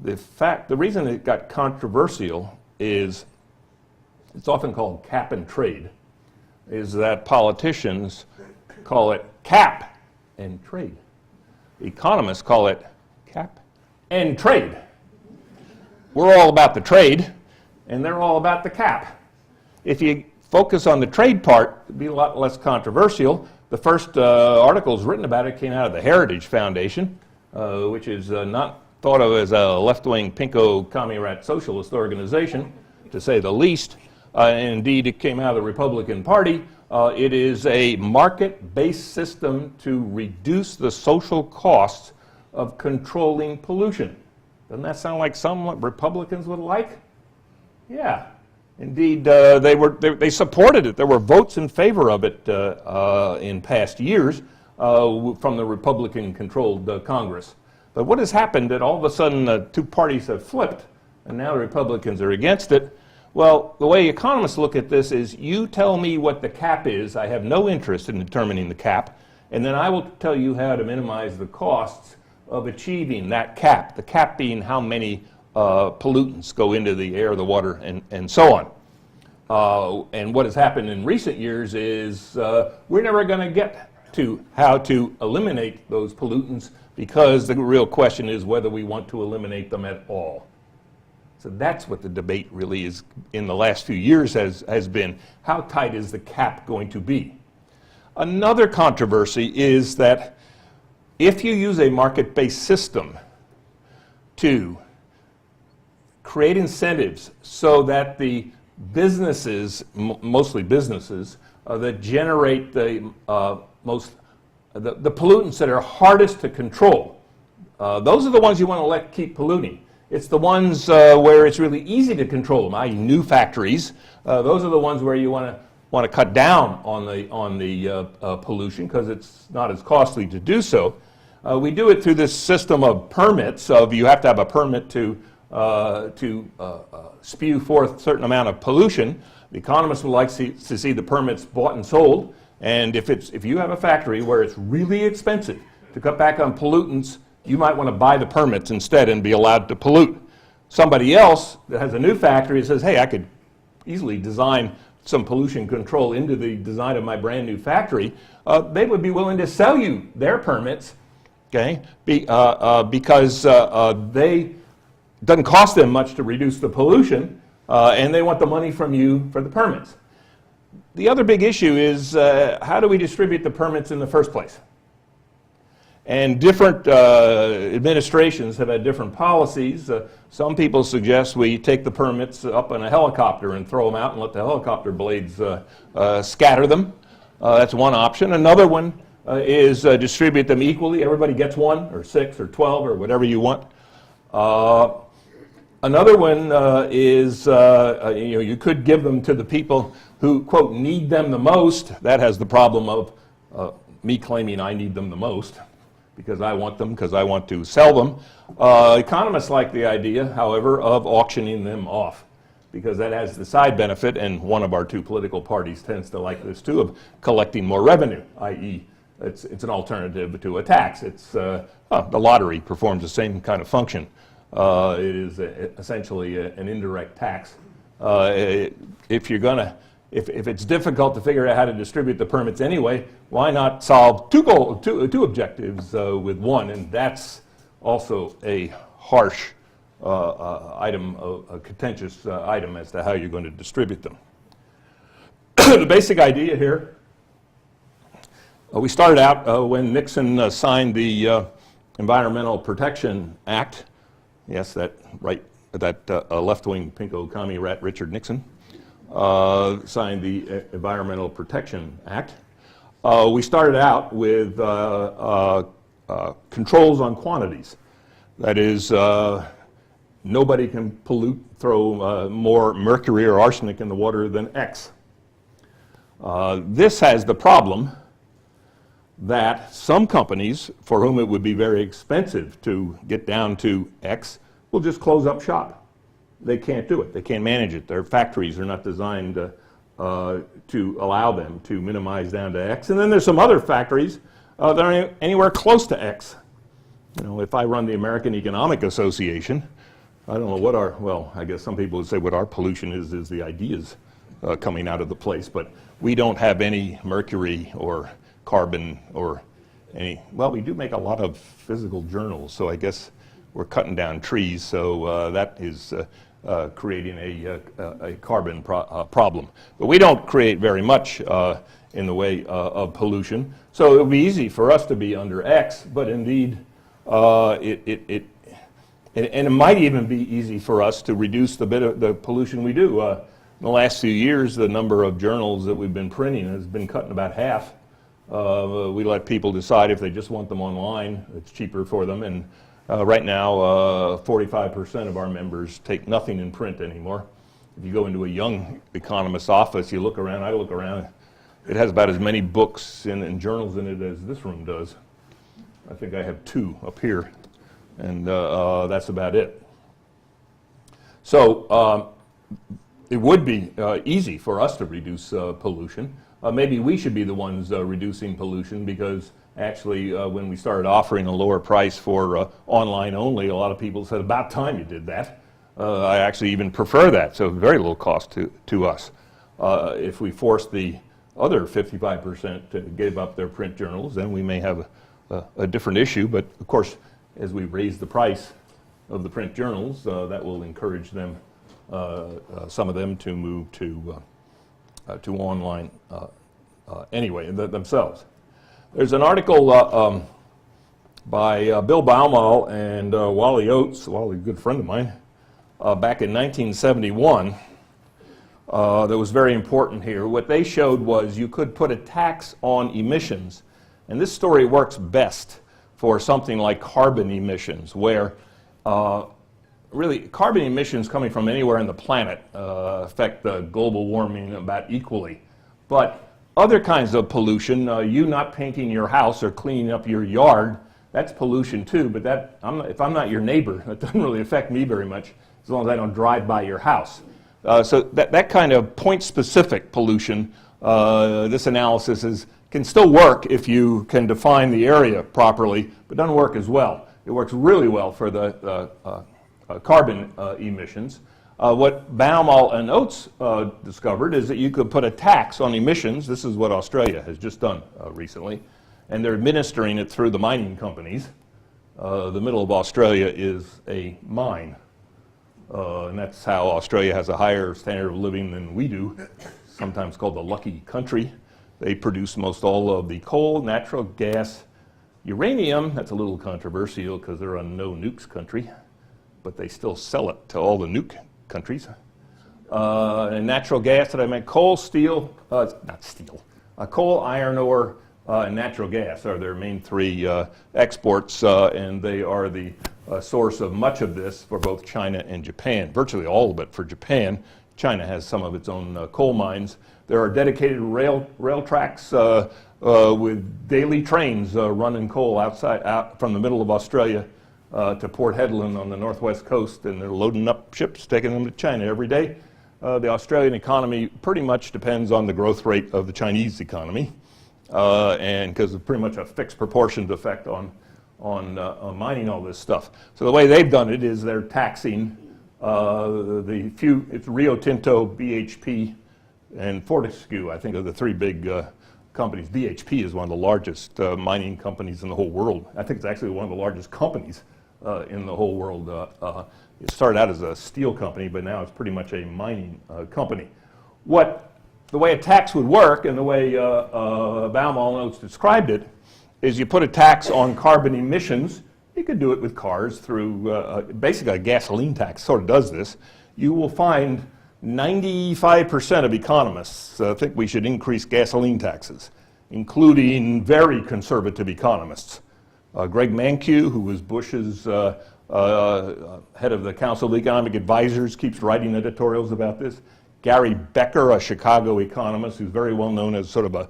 The reason it got controversial is it's often called cap and trade, is that politicians call it cap and trade. Economists call it cap and trade. We're all about the trade, and they're all about the cap. If you focus on the trade part, it'd be a lot less controversial. The first articles written about it came out of the Heritage Foundation, which is not thought of as a left-wing pinko commie-rat socialist organization, to say the least. Indeed, it came out of the Republican Party. It is a market-based system to reduce the social costs of controlling pollution. Doesn't that sound like something Republicans would like? Yeah. Indeed, they supported it. There were votes in favor of it in past years from the Republican-controlled Congress. But what has happened that all of a sudden the two parties have flipped, and now the Republicans are against it? Well, the way economists look at this is, you tell me what the cap is. I have no interest in determining the cap, and then I will tell you how to minimize the costs of achieving that cap, the cap being how many pollutants go into the air, the water, and so on. And what has happened in recent years is we're never going to get to how to eliminate those pollutants, because the real question is whether we want to eliminate them at all. So that's what the debate really is in the last few years has been. How tight is the cap going to be? Another controversy is that if you use a market-based system to create incentives so that the businesses, mostly businesses, that generate the pollutants that are hardest to control, those are the ones you want to let keep polluting. It's the ones where it's really easy to control them, i.e. new factories. Those are the ones where you want to cut down on the pollution, because it's not as costly to do so. We do it through this system of permits. Of you have to have a permit to spew forth a certain amount of pollution. The economists would like to see the permits bought and sold. And if you have a factory where it's really expensive to cut back on pollutants, you might want to buy the permits instead and be allowed to pollute. Somebody else that has a new factory says, hey, I could easily design some pollution control into the design of my brand new factory. They would be willing to sell you their permits, okay, because it doesn't cost them much to reduce the pollution, and they want the money from you for the permits. The other big issue is how do we distribute the permits in the first place? And different administrations have had different policies. Some people suggest we take the permits up in a helicopter and throw them out and let the helicopter blades scatter them. That's one option. Another one is distribute them equally. Everybody gets one, or 6, or 12, or whatever you want. Another one is you could give them to the people who, quote, need them the most. That has the problem of me claiming I need them the most, because I want them, because I want to sell them. Economists like the idea, however, of auctioning them off, because that has the side benefit, and one of our two political parties tends to like this too, of collecting more revenue, i.e. it's an alternative to a tax. The lottery performs the same kind of function. It is essentially an indirect tax. If it's difficult to figure out how to distribute the permits anyway, why not solve two objectives with one? And that's also a harsh item, a contentious item as to how you're going to distribute them. The basic idea here, we started out when Nixon signed the Environmental Protection Act. Yes, that left-wing pinko commie rat Richard Nixon signed the Environmental Protection Act. We started out with controls on quantities. That is, nobody can throw more mercury or arsenic in the water than X. This has the problem that some companies, for whom it would be very expensive to get down to X, will just close up shop. They can't do it. They can't manage it. Their factories are not designed to allow them to minimize down to X. And then there's some other factories that aren't anywhere close to X. If I run the American Economic Association, I don't know I guess some people would say what our pollution is the ideas coming out of the place, but we don't have any mercury or carbon or we do make a lot of physical journals, so I guess we're cutting down trees, so that is creating a carbon problem. But we don't create very much in the way of pollution, so it would be easy for us to be under X, but indeed it might even be easy for us to reduce the bit of the pollution we do. In the last few years, the number of journals that we've been printing has been cut in about half. We let people decide if they just want them online. It's cheaper for them, and right now 45% of our members take nothing in print anymore. If you go into a young economist's office, I look around, it has about as many books and journals in it as this room does. I think I have 2 up here, and that's about it. So it would be easy for us to reduce pollution. Maybe we should be the ones reducing pollution, because actually when we started offering a lower price for online only, a lot of people said, about time you did that. I actually even prefer that, so very little cost to us. If we force the other 55% to give up their print journals, then we may have a different issue, but of course as we raise the price of the print journals, that will encourage them, some of them, to move to online anyway themselves. There's an article by Bill Baumol and Wally Oates, Wally, a good friend of mine, back in 1971 that was very important here. What they showed was you could put a tax on emissions, and this story works best for something like carbon emissions, where really carbon emissions coming from anywhere on the planet affect the global warming about equally. But other kinds of pollution, you not painting your house or cleaning up your yard, That's pollution too, but if I'm not your neighbor, that doesn't really affect me very much, as long as I don't drive by your house. So that kind of point-specific pollution, this analysis can still work if you can define the area properly, but doesn't work as well. It works really well for the carbon emissions. What Baumol and Oates discovered is that you could put a tax on emissions. This is what Australia has just done recently, and they're administering it through the mining companies. The middle of Australia is a mine, and that's how Australia has a higher standard of living than we do, sometimes called the lucky country. They produce most all of the coal, natural gas, uranium. That's a little controversial because they're a no nukes country, but they still sell it to all the nuke countries. And natural gas that I meant, coal, steel, coal, iron ore, and natural gas are their main three exports, and they are the source of much of this for both China and Japan, virtually all of it for Japan. China has some of its own coal mines. There are dedicated rail tracks with daily trains running coal out from the middle of Australia to Port Hedland on the northwest coast, and they're loading up ships, taking them to China every day. The Australian economy pretty much depends on the growth rate of the Chinese economy, and because it's pretty much a fixed proportioned effect on mining all this stuff. So the way they've done it is they're taxing it's Rio Tinto, BHP, and Fortescue, I think, are the three big companies. BHP is one of the largest mining companies in the whole world. I think it's actually one of the largest companies in the whole world. It started out as a steel company, but now it's pretty much a mining company. The way a tax would work, and the way Baumol and Oates described it, is you put a tax on carbon emissions. You could do it with cars through basically a gasoline tax sort of does this. You will find 95% of economists think we should increase gasoline taxes, including very conservative economists. Greg Mankiw, who was Bush's head of the Council of Economic Advisors, keeps writing editorials about this. Gary Becker, a Chicago economist who's very well known as sort of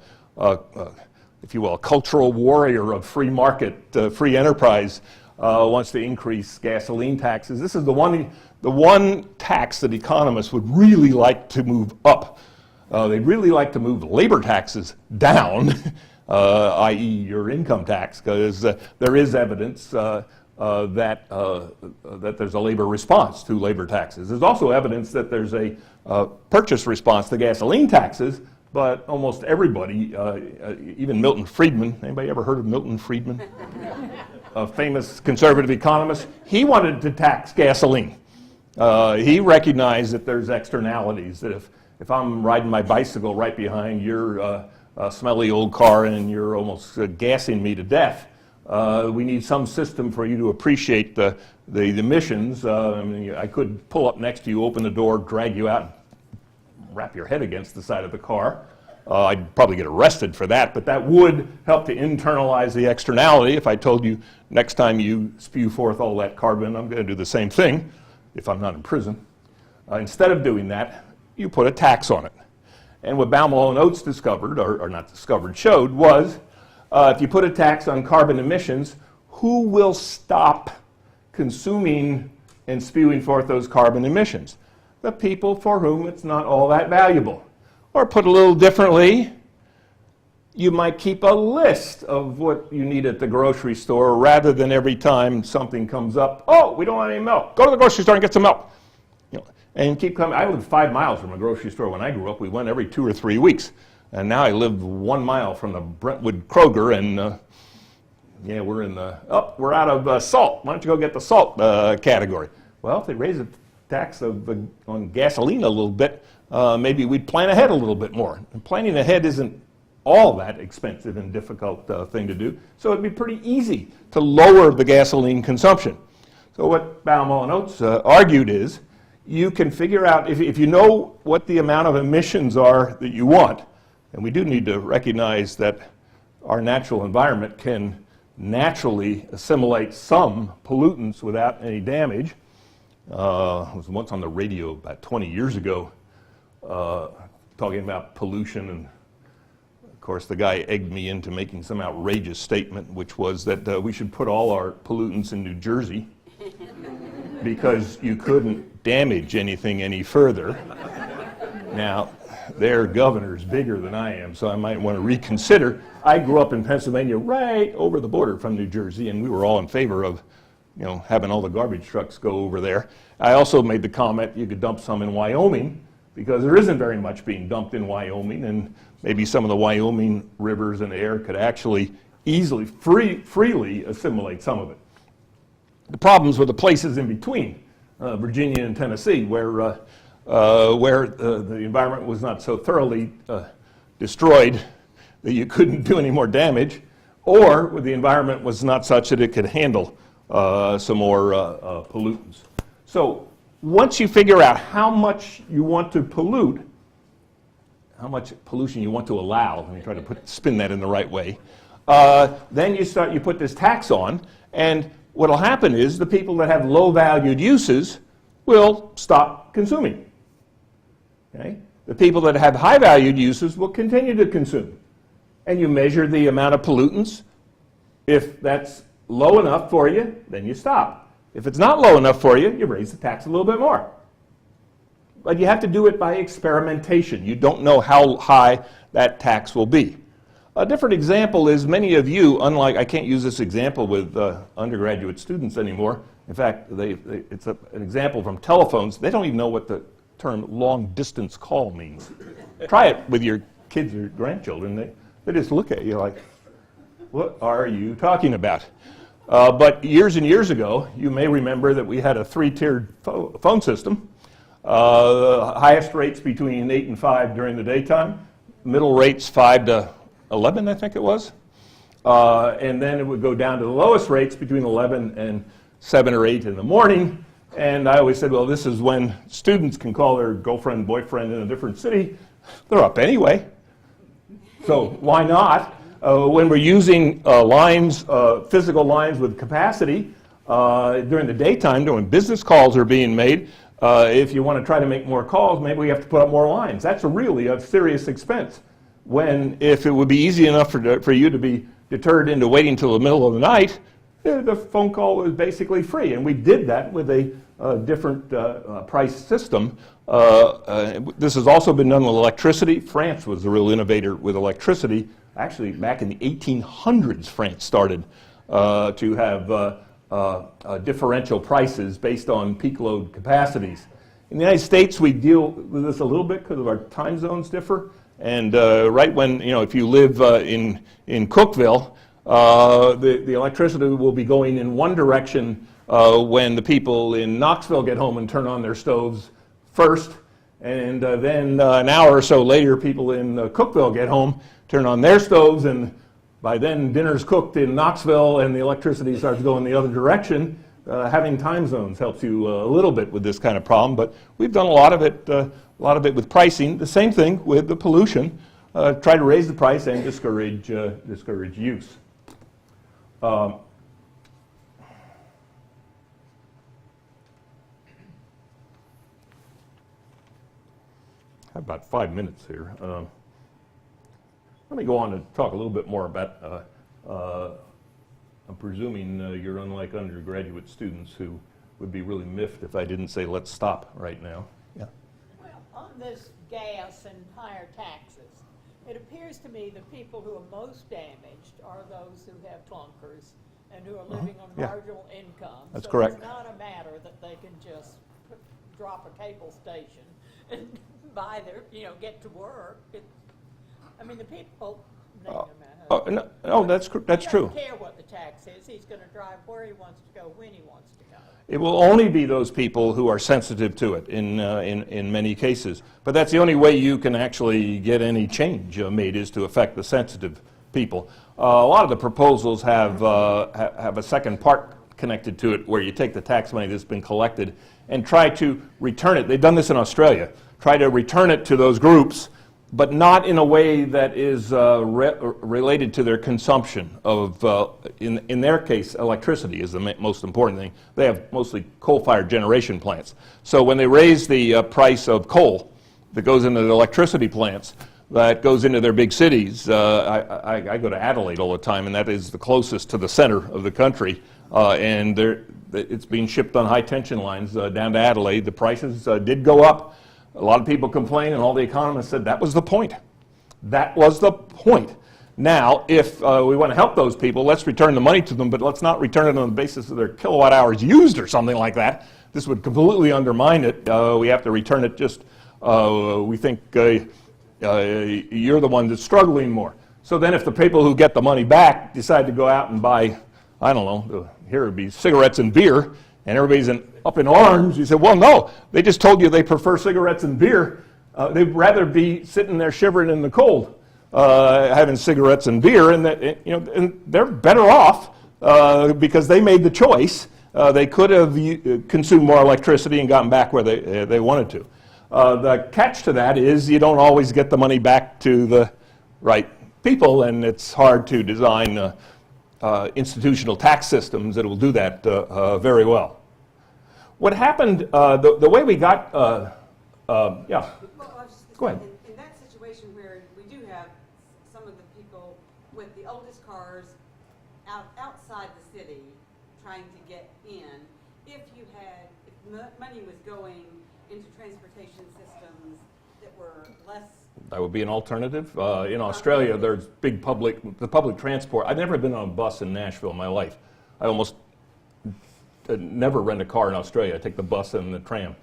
if you will, a cultural warrior of free market, free enterprise, wants to increase gasoline taxes. This is the one tax that economists would really like to move up. They'd really like to move labor taxes down, i.e. your income tax, because there is evidence that there's a labor response to labor taxes. There's also evidence that there's a purchase response to gasoline taxes, but almost everybody, even Milton Friedman, anybody ever heard of Milton Friedman? A famous conservative economist. He wanted to tax gasoline. He recognized that there's externalities, that if I'm riding my bicycle right behind your smelly old car and you're almost gassing me to death, we need some system for you to appreciate the emissions. I could pull up next to you, open the door, drag you out, wrap your head against the side of the car. I'd probably get arrested for that, but that would help to internalize the externality. If I told you next time you spew forth all that carbon, I'm going to do the same thing if I'm not in prison. Instead of doing that, you put a tax on it. And what Baumol and Oates discovered, or not discovered, showed was if you put a tax on carbon emissions, who will stop consuming and spewing forth those carbon emissions? The people for whom it's not all that valuable. Or put a little differently, you might keep a list of what you need at the grocery store rather than every time something comes up, oh, we don't want any milk. Go to the grocery store and get some milk. And keep coming. I lived 5 miles from a grocery store when I grew up. We went every 2 or 3 weeks. And now I live 1 mile from the Brentwood Kroger, and we're out of salt. Why don't you go get the salt category? Well, if they raise the tax on gasoline a little bit, maybe we'd plan ahead a little bit more. And planning ahead isn't all that expensive and difficult thing to do, so it'd be pretty easy to lower the gasoline consumption. So what Baumol and Oates argued is, you can figure out, if you know what the amount of emissions are that you want, and we do need to recognize that our natural environment can naturally assimilate some pollutants without any damage. I was once on the radio about 20 years ago talking about pollution and course, the guy egged me into making some outrageous statement, which was that we should put all our pollutants in New Jersey because you couldn't damage anything any further. Now, their governor's bigger than I am, so I might want to reconsider. I grew up in Pennsylvania, right over the border from New Jersey, and we were all in favor of, having all the garbage trucks go over there. I also made the comment you could dump some in Wyoming, because there isn't very much being dumped in Wyoming, and maybe some of the Wyoming rivers and air could actually easily, freely assimilate some of it. The problems were the places in between, Virginia and Tennessee, where the environment was not so thoroughly destroyed that you couldn't do any more damage, or where the environment was not such that it could handle some more pollutants. So once you figure out how much you want to pollute, how much pollution you want to allow, let me try to spin that in the right way, then you put this tax on, and what will happen is the people that have low-valued uses will stop consuming. Okay? The people that have high-valued uses will continue to consume. And you measure the amount of pollutants. If that's low enough for you, then you stop. If it's not low enough for you, you raise the tax a little bit more. But you have to do it by experimentation. You don't know how high that tax will be. A different example is many of you, unlike, I can't use this example with undergraduate students anymore. In fact, it's an example from telephones. They don't even know what the term long-distance call means. Try it with your kids or grandchildren. They just look at you like, what are you talking about? But years and years ago, you may remember that we had a three-tiered phone system. Highest rates between 8 and 5 during the daytime, middle rates 5 to 11, I think it was. And then it would go down to the lowest rates between 11 and 7 or 8 in the morning. And I always said, well, this is when students can call their girlfriend, boyfriend in a different city. They're up anyway. So why not? When we're using lines, physical lines with capacity during the daytime, when business calls are being made, if you want to try to make more calls, maybe we have to put up more lines. That's really a serious expense. When if it would be easy enough for you to be deterred into waiting till the middle of the night, the phone call was basically free. And we did that with a different price system. This has also been done with electricity. France was the real innovator with electricity. Actually, back in the 1800s, France started to have differential prices based on peak load capacities. In the United States, we deal with this a little bit because of our time zones differ. And right when, if you live in Cookeville, the electricity will be going in one direction when the people in Knoxville get home and turn on their stoves first. And then an hour or so later, people in Cookeville get home, turn on their stoves, and by then dinner's cooked in Knoxville and the electricity starts going the other direction. Having time zones helps you a little bit with this kind of problem, but we've done a lot of it with pricing. The same thing with the pollution. Try to raise the price and discourage use. I have about 5 minutes here. Let me go on to talk a little bit more about, I'm presuming you're unlike undergraduate students who would be really miffed if I didn't say let's stop right now. Yeah. Well, on this gas and higher taxes, it appears to me the people who are most damaged are those who have clunkers and who are living on marginal income. That's so correct. It's not a matter that they can just drop a cable station and buy their, get to work. The people. No, that's true. He doesn't care what the tax is. He's going to drive where he wants to go, when he wants to go. It will only be those people who are sensitive to it in many cases. But that's the only way you can actually get any change made is to affect the sensitive people. A lot of the proposals have a second part connected to it where you take the tax money that's been collected and try to return it. They've done this in Australia. Try to return it to those groups, but not in a way that is related to their consumption of, in their case, electricity is the most important thing. They have mostly coal-fired generation plants. So when they raise the price of coal that goes into the electricity plants, that goes into their big cities. I go to Adelaide all the time, and that is the closest to the center of the country. And it's being shipped on high tension lines down to Adelaide. The prices did go up. A lot of people complained, and all the economists said that was the point. That was the point. Now, if we want to help those people, let's return the money to them, but let's not return it on the basis of their kilowatt hours used or something like that. This would completely undermine it. We have to return it just, we think you're the one that's struggling more. So then if the people who get the money back decide to go out and buy, I don't know, here would be cigarettes and beer, and everybody's up in arms, you say, well, no, they just told you they prefer cigarettes and beer. They'd rather be sitting there shivering in the cold, having cigarettes and beer, and and they're better off because they made the choice. They could have consumed more electricity and gotten back where they wanted to. The catch to that is you don't always get the money back to the right people, and it's hard to design institutional tax systems that will do that very well. What happened, the way we got, yeah, Well, I was just go gonna ahead. say, in that situation where we do have some of the people with the oldest cars outside the city trying to get in, if money was going into transportation systems that were less. That would be an alternative. In Australia, there's the public transport. I've never been on a bus in Nashville in my life. I almost never rent a car in Australia. I take the bus and the tram.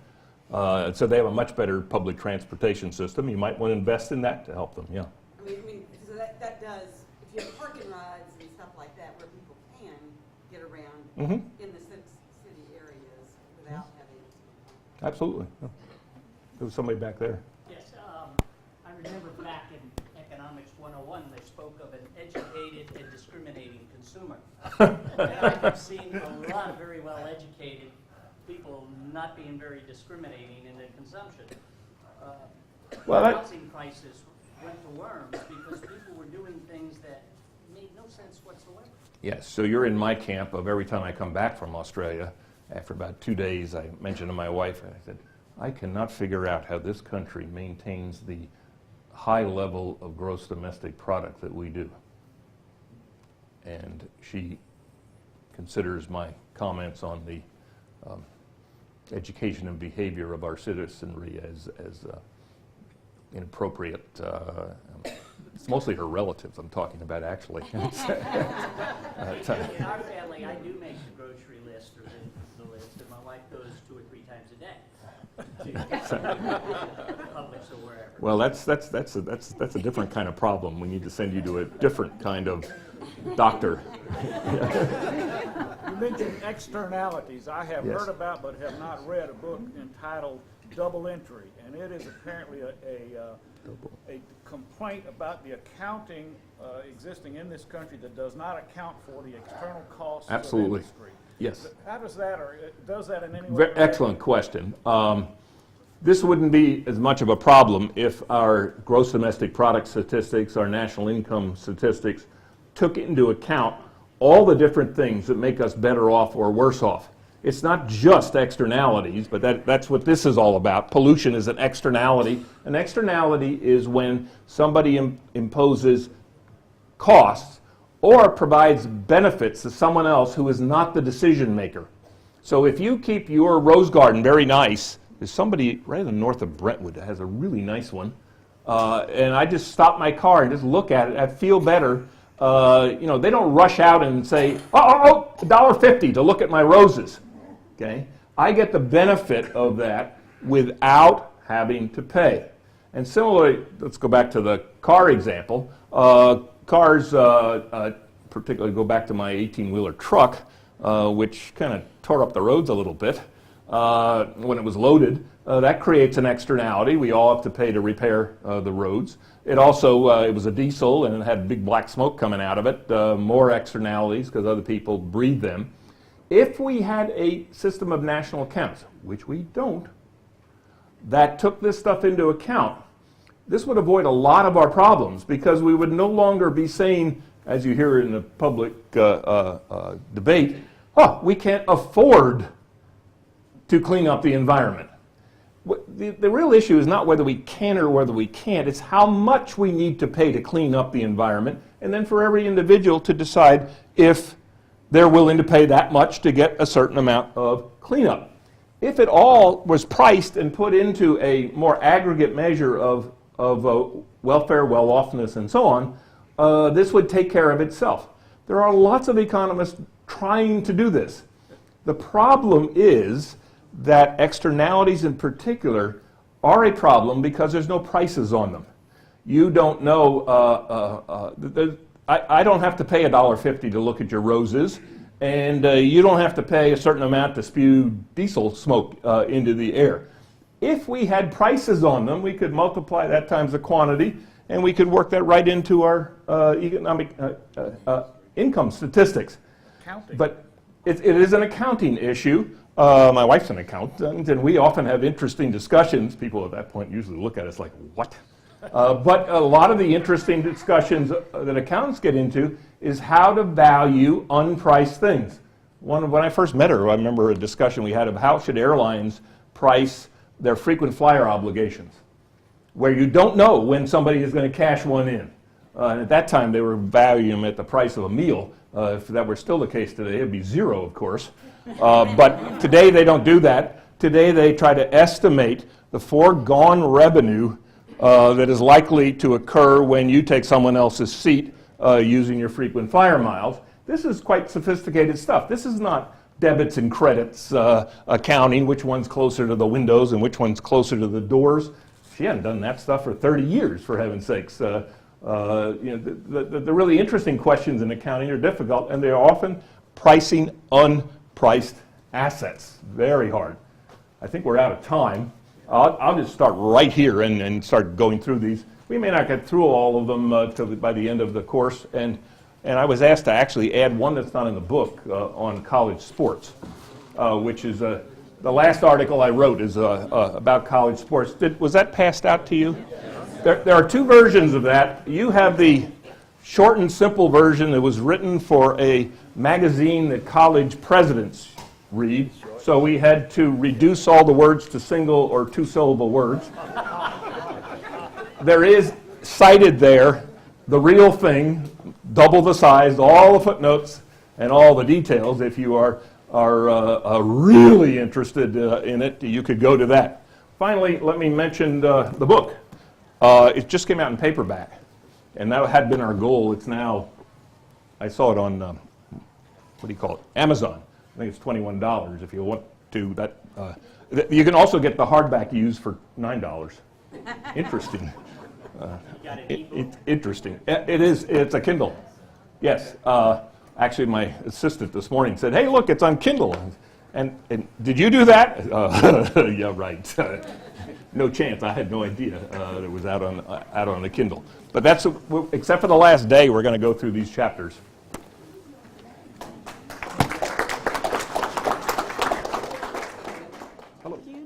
So they have a much better public transportation system. You might want to invest in that to help them, yeah. I mean, so that does, if you have parking rides and stuff like that where people can get around in the city areas without having. Absolutely. Yeah. There was somebody back there. Yes, I remember back in Economics 101, they spoke of an educated and discriminating consumer. And I've seen a lot of very well-educated people not being very discriminating in their consumption. Well, that- housing prices went to worms because people were doing things that made no sense whatsoever. Yes, so you're in my camp of every time I come back from Australia, after about 2 days, I mentioned to my wife, I said, I cannot figure out how this country maintains the high level of gross domestic product that we do. And she considers my comments on the education and behavior of our citizenry as inappropriate. It's mostly her relatives I'm talking about, actually. In our family, I do make the grocery list or the list, and my wife goes 2 or 3 times a day to Publix or wherever. Well, that's a different kind of problem. We need to send you to a different kind of doctor. You mentioned externalities. I have Yes. heard about but have not read a book entitled Double Entry, and it is apparently a complaint about the accounting existing in this country that does not account for the external costs Absolutely. of industry. Yes. How does that, or does that in any way? Excellent question. This wouldn't be as much of a problem if our gross domestic product statistics, our national income statistics, took into account all the different things that make us better off or worse off. It's not just externalities, but that's what this is all about. Pollution is an externality. An externality is when somebody imposes costs or provides benefits to someone else who is not the decision maker. So if you keep your rose garden very nice, there's somebody right in the north of Brentwood that has a really nice one, and I just stop my car and just look at it, I feel better. They don't rush out and say, $1.50 to look at my roses. Okay? I get the benefit of that without having to pay. And similarly, let's go back to the car example. Cars, particularly go back to my 18-wheeler truck, which kind of tore up the roads a little bit when it was loaded. That creates an externality. We all have to pay to repair the roads. It also, it was a diesel and it had big black smoke coming out of it, more externalities because other people breathe them. If we had a system of national accounts, which we don't, that took this stuff into account, this would avoid a lot of our problems because we would no longer be saying, as you hear in the public debate, we can't afford to clean up the environment. the real issue is not whether we can or whether we can't. It's how much we need to pay to clean up the environment, and then for every individual to decide if they're willing to pay that much to get a certain amount of cleanup. If it all was priced and put into a more aggregate measure of welfare, well-offness, and so on, this would take care of itself. There are lots of economists trying to do this. The problem is that externalities in particular are a problem because there's no prices on them. You don't know, I don't have to pay $1.50 to look at your roses, and you don't have to pay a certain amount to spew diesel smoke into the air. If we had prices on them, we could multiply that times the quantity, and we could work that right into our economic income statistics. Counting. But it is an accounting issue. My wife's an accountant, and we often have interesting discussions. People at that point usually look at us like, what? But a lot of the interesting discussions that accountants get into is how to value unpriced things. When I first met her, I remember a discussion we had of how should airlines price their frequent flyer obligations, where you don't know when somebody is going to cash one in. And at that time, they were valuing them at the price of a meal. If that were still the case today, it'd be zero, of course. But today, they don't do that. Today, they try to estimate the foregone revenue that is likely to occur when you take someone else's seat using your frequent flyer miles. This is quite sophisticated stuff. This is not debits and credits accounting, which one's closer to the windows and which one's closer to the doors. She hadn't done that stuff for 30 years, for heaven's sakes. The really interesting questions in accounting are difficult, and they're often pricing unpriced assets. Very hard. I think we're out of time. I'll just start right here and start going through these. We may not get through all of them by the end of the course, and I was asked to actually add one that's not in the book on college sports, which is the last article I wrote is about college sports. Was that passed out to you? There are two versions of that. You have the short and simple version that was written for a magazine that college presidents read. So we had to reduce all the words to single or two-syllable words. There is cited there the real thing, double the size, all the footnotes and all the details. If you are really interested in it, you could go to that. Finally, let me mention the book. It just came out in paperback, and that had been our goal. It's now, I saw it on, what do you call it, Amazon. I think it's $21 if you want to. You can also get the hardback used for $9. Interesting. Interesting. It is. It's a Kindle. Yes. Actually, my assistant this morning said, "Hey, look, it's on Kindle." And did you do that? Yeah, right. No chance. I had no idea that it was out on the Kindle. But that's except for the last day, we're going to go through these chapters. Do you